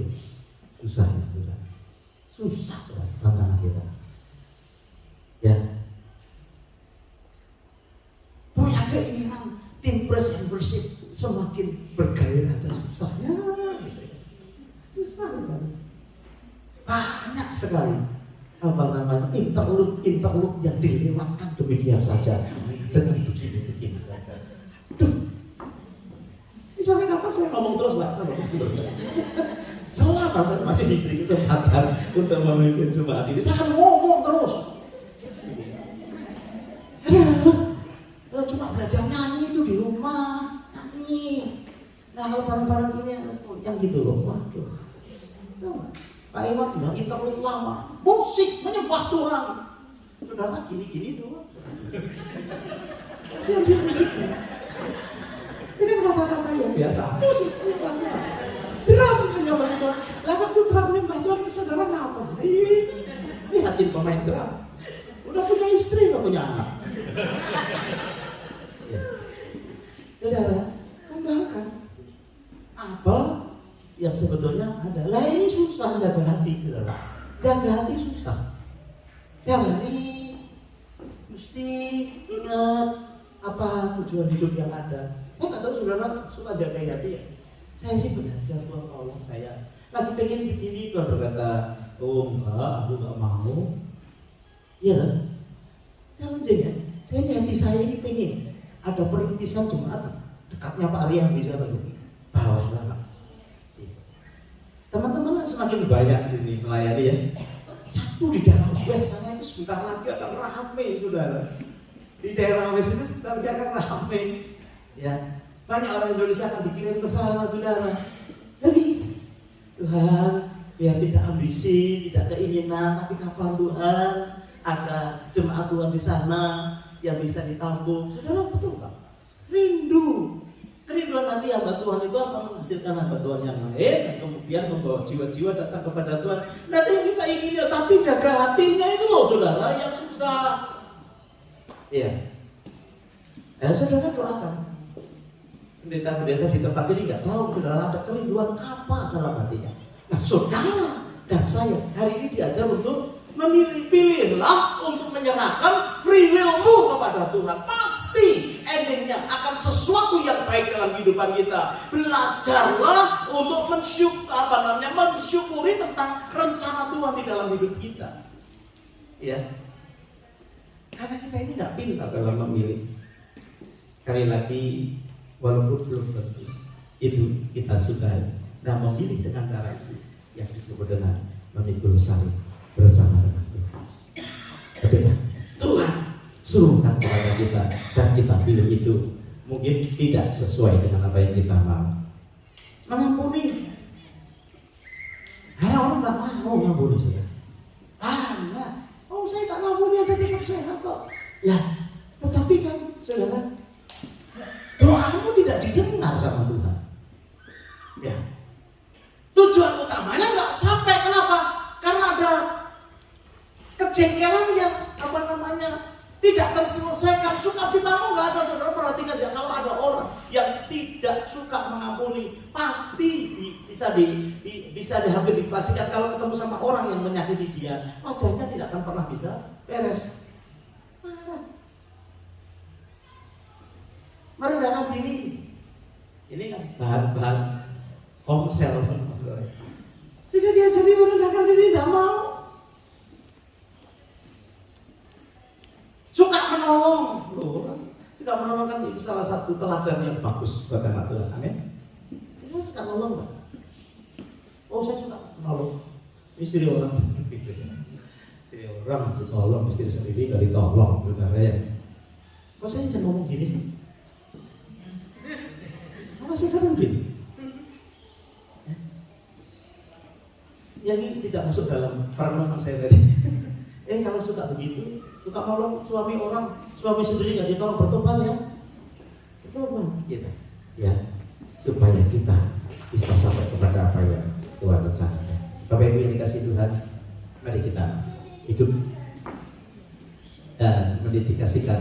susah ya, Tuhan. Susah sekali tantangan kita. Ya. Punya keinginan tim press and bersih semakin bergairah dan susahnya. Susah sekali. Banyak sekali apa namanya interlude yang dilewatkan demikian saja dengan begini saja. Duh. Sampai kapan saya ngomong terus Pak? Selama saya masih diberi kesempatan untuk memimpin jemaat ini, saya akan ngomong terus. Cuma belajar nyanyi itu di rumah, nyanyi. Nah kalau barang-barang ini yang gitu loh, waduh. Pak Iwan bilang interlude lama, musik menyembah Tuhan. Saudara gini-gini doang. Kasihan sih musiknya. Ini kata-kata yang biasa, musik menyembah. Drum menyembah Tuhan. Lah waktu drum menyembah Tuhan, saudara ngapain? Lihatin pemain drum. Udah punya istri, udah punya anak. Ya. Saudara, kembangkan apa yang sebetulnya ada. Lah ini susah jaga hati, saudara. Jaga hati susah. Setiap hari mesti ingat apa tujuan hidup yang ada. Saya nggak tahu saudara suka jaga hati ya. Saya sih belajar Tuhan tolong saya. Lagi pengen begini Tuhan berkata, oh enggak, aku nggak mau. Iya kan? Challenge-nya, saya di hati saya ini pengen ada perintisan jemaat dekatnya Pak Arya bisa bawa banget. Teman-teman semakin banyak ini melayani ya. Satu di dalam West sana itu sebentar lagi akan ramai saudara. di daerah West itu nanti akan ramai. Ya, banyak orang Indonesia akan dikirim ke sana, saudara. Jadi Tuhan, biar tidak ambisi, tidak keinginan, tapi kapan Tuhan ada jemaat Tuhan di sana yang bisa ditampung, saudara, betul nggak? Rindu. Kerinduan hati hamba Tuhan itu akan menghasilkan hamba Tuhan yang lain, dan kemudian membawa jiwa-jiwa datang kepada Tuhan. Nah, yang kita ingin, tapi jaga hatinya itu loh, saudara, yang susah. Iya. Saudara doakan. Pendeta-pendeta di tempat ini nggak tahu, saudara, ada kerinduan apa dalam hatinya. Nah, saudara dan saya hari ini diajar untuk memilih-pilihlah untuk menyerahkan free will-mu kepada Tuhan. Pasti endingnya akan sesuatu yang baik dalam kehidupan kita. Belajarlah untuk mensyukuri tentang rencana Tuhan di dalam hidup kita. Ya, karena kita ini nggak pintar dalam memilih. Sekali lagi, walaupun belum tentu itu kita sukai. Nah, memilih dengan cara itu yang disebut dengan memikul salib bersama dengan Tuhan. Ketika Tuhan suruhkan kepada kita dan kita pilih itu, mungkin tidak sesuai dengan apa yang kita mau. Mengampuni. Orang tak mau mengampuni saya. Enggak. Oh, saya tak mengampuni aja tetap sehat kok. Ya, tetapi kan saudara, doamu tidak didengar sama Tuhan. Ya. Tujuan utamanya nggak sampai, kenapa? Karena ada kejengkelan yang tidak terselesaikan. Sukacitamu nggak ada, saudara. Perhatikan ya, kalau ada orang yang tidak suka mengampuni, pasti bisa hampir dipastikan kalau ketemu sama orang yang menyakiti dia, wajahnya tidak akan pernah bisa beres. Merendahkan diri, ini kan bahan-bahan komsel semua. Sudah diajari merendahkan diri, tidak mau. Suka menolong, suka menolong kan itu salah satu teladan yang bagus buat anak Tuhan. Amin. Kita suka menolong kan? Oh, saya suka menolong istri orang. Istri orang ditolong, istri sendiri nggak ditolong, saudara ya. Kok saya bisa ngomong gini sih? Apa sih kadang gini? Yang ini tidak masuk dalam perenungan saya tadi. Kalau suka begitu, suka nolong suami orang, suami sendiri nggak ditolong, bertobat ya, bertobat kita, ya, supaya kita bisa sampai kepada apa yang Tuhan rencanakan. Bapak Ibu yang dikasih Tuhan, mari kita hidup dan mendedikasikan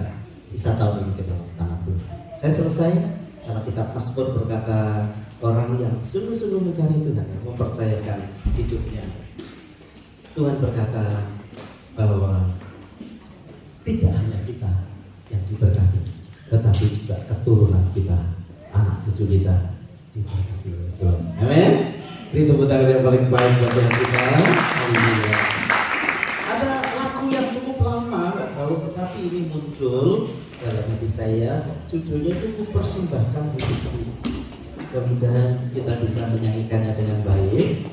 sisa tahun ini ke dalam tangan Tuhan. Saya selesai karena kitab Mazmur berkata, orang yang sungguh-sungguh mencari Tuhan, yang mempercayakan hidupnya, Tuhan berkata bahwa tidak hanya kita yang diberkati, tetapi juga keturunan kita, anak cucu kita diberkati oleh Tuhan. Amin. Beri tepuk tangan yang paling baik buat Tuhan kita. Ada lagu yang cukup lama, nggak tahu, tetapi ini muncul dalam hati saya. Judulnya itu Persembahkan Hidupku. Mudah-mudahan kita bisa menyanyikannya dengan baik.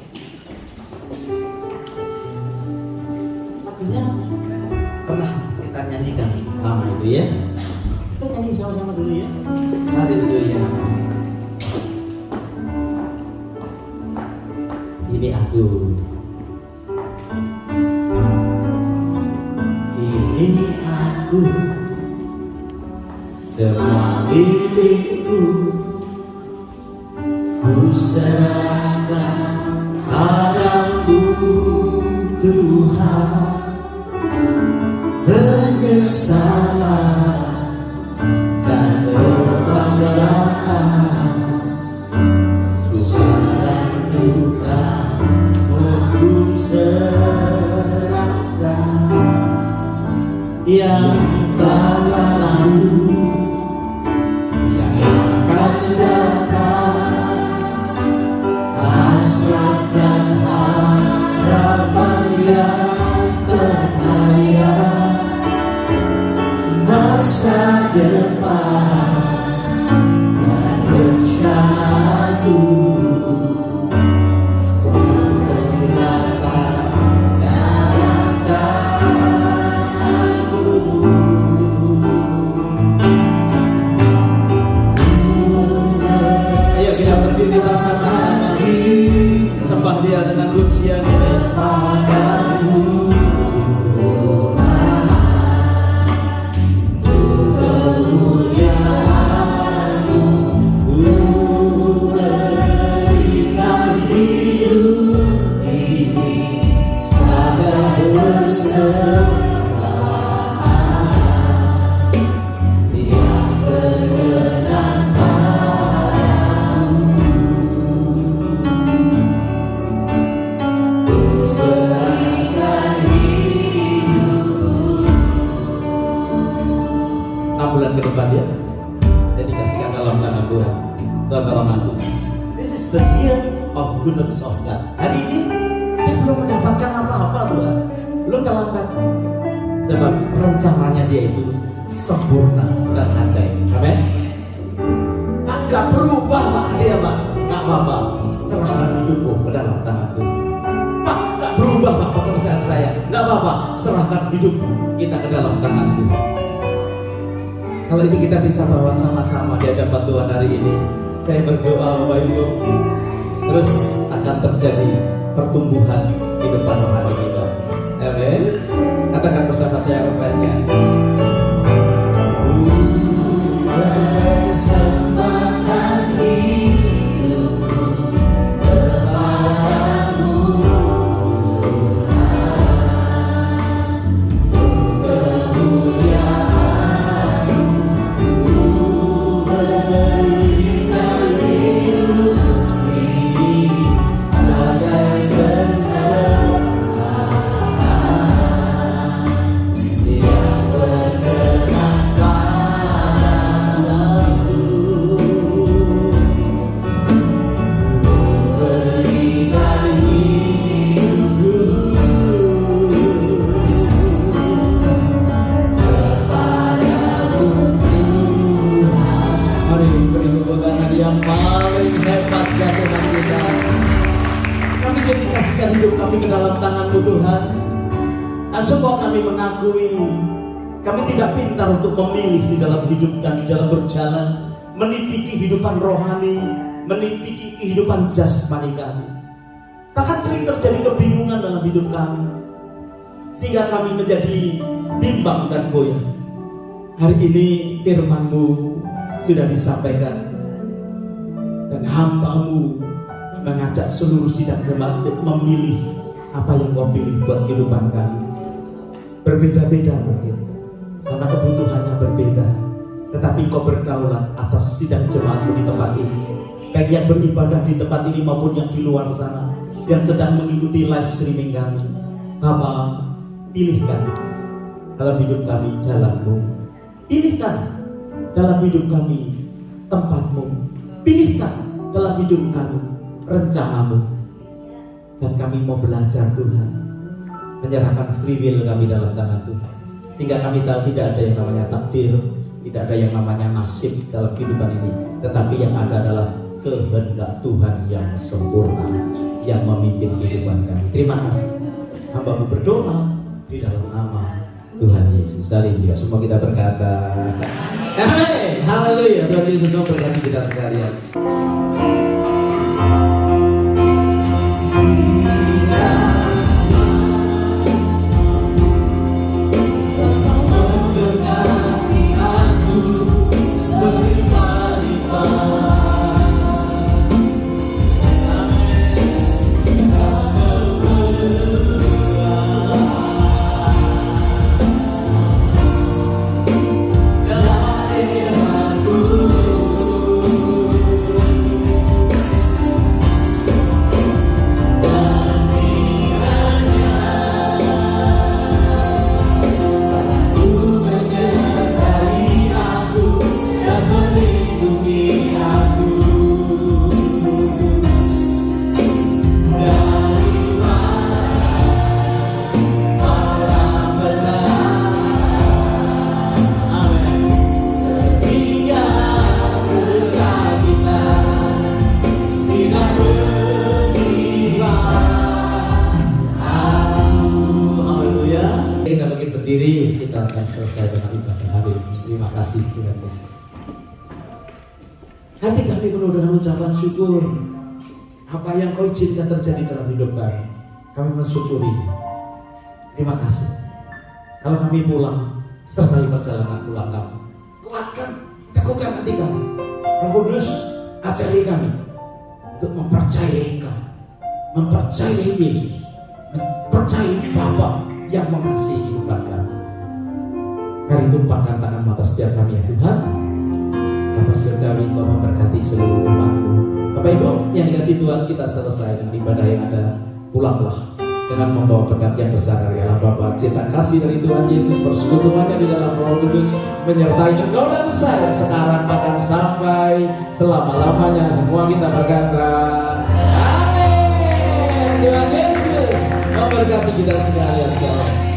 Lagunya pernah kita nyanyikan lama itu ya. Kita nyanyi sama-sama dulu ya. Haleluya. Ini aku. Ini aku. Semua mimpiku ku serahkan padamu Tuhan. Penyesalan dan kebanggaan ku serahkan, ku serahkan yang telah lalu, yang akan datang. Tuhan tolong aku. This is the year of goodness of God. Hari ini saya belum mendapatkan apa-apa Tuhan, belum terlambat. Sebab rencananya Dia itu sempurna dan ajaib. Amin. Gak berubah Pak dia Pak, gak apa-apa. Serahkan hidupku ke dalam tangan Tuhan. Pak, gak berubah Pak pekerjaan saya, gak apa-apa. Serahkan hidup kita ke dalam tangan Tuhan. Kalau itu kita bisa bawa sama-sama di hadapan Tuhan hari ini. Saya berdoa Bapak Ibu, terus akan terjadi pertumbuhan di depan rohani kita. Amin. Katakan bersama saya refrainnya. Bersamakan hidupku kepadamu, kemuliaan-Mu berikan hidup ini sebagai kesenangan yang berkenan padamu. Berikan hidupku kepadamu Tuhan. Mari beri tepuk tangan yang paling hebat ya Tuhan kita. Kami dedikasikan hidup kami ke dalam tangan-Mu Tuhan. Dan semua kami mengakui kami tidak pintar untuk memilih di dalam hidup dan di dalam berjalan, meniti kehidupan rohani, meniti kehidupan jasmani kami. Bahkan sering terjadi kebingungan dalam hidup kami, sehingga kami menjadi bimbang dan goyah. Hari ini firman-Mu sudah disampaikan, dan hamba-Mu mengajak seluruh sidang jemaat untuk memilih apa yang Kau pilih buat kehidupan kami. Berbeda-beda mungkin, karena kebutuhannya berbeda, tetapi Kau berdaulat atas sidang jemaat-Mu di tempat ini, baik yang beribadah di tempat ini maupun yang di luar sana, yang sedang mengikuti live streaming kami. Bapa, pilihkan dalam hidup kami jalan-Mu, pilihkan dalam hidup kami tempat-Mu, pilihkan dalam hidup kami rencana-Mu. Dan kami mau belajar Tuhan, menyerahkan free will kami dalam tangan Tuhan, sehingga kami tahu tidak ada yang namanya takdir, tidak ada yang namanya nasib dalam kehidupan ini, tetapi yang ada adalah kehendak Tuhan yang sempurna yang memimpin kehidupan kami. Terima kasih. Hamba-Mu berdoa di dalam nama Tuhan Yesus. Haleluya. Semua kita berkata amin. Haleluya. Tuhan Yesus memberkati kita sekalian. Berdiri, kita akan selesai dengan ibadah hari ini. Terima kasih Tuhan Yesus. Hati kami penuh dengan ucapan syukur. Apa yang Kau izinkan terjadi dalam hidup kami, kami mensyukuri. Terima kasih. Kalau kami pulang, sertai perjalanan pulang kami. Kuatkan, teguhkan hati kami. Roh Kudus, ajari kami untuk mempercayai Kau, mempercayai Yesus, mempercayai Bapa yang mengasihi kehidupan kami. Mari tumpahkan tangan atas setiap kami ya Tuhan. Bapa surgawi, Kau memberkati seluruh umat-Mu. Bapak Ibu yang dikasihi Tuhan, kita selesai dengan ibadah yang ada. Pulanglah dengan membawa berkat yang besar dari Allah Bapa, cinta kasih dari Tuhan Yesus, persekutuannya di dalam Roh Kudus menyertai engkau dan saya sekarang bahkan sampai selama-lamanya. Semua kita berkata amin. Tuhan Yesus memberkati kita sekalian.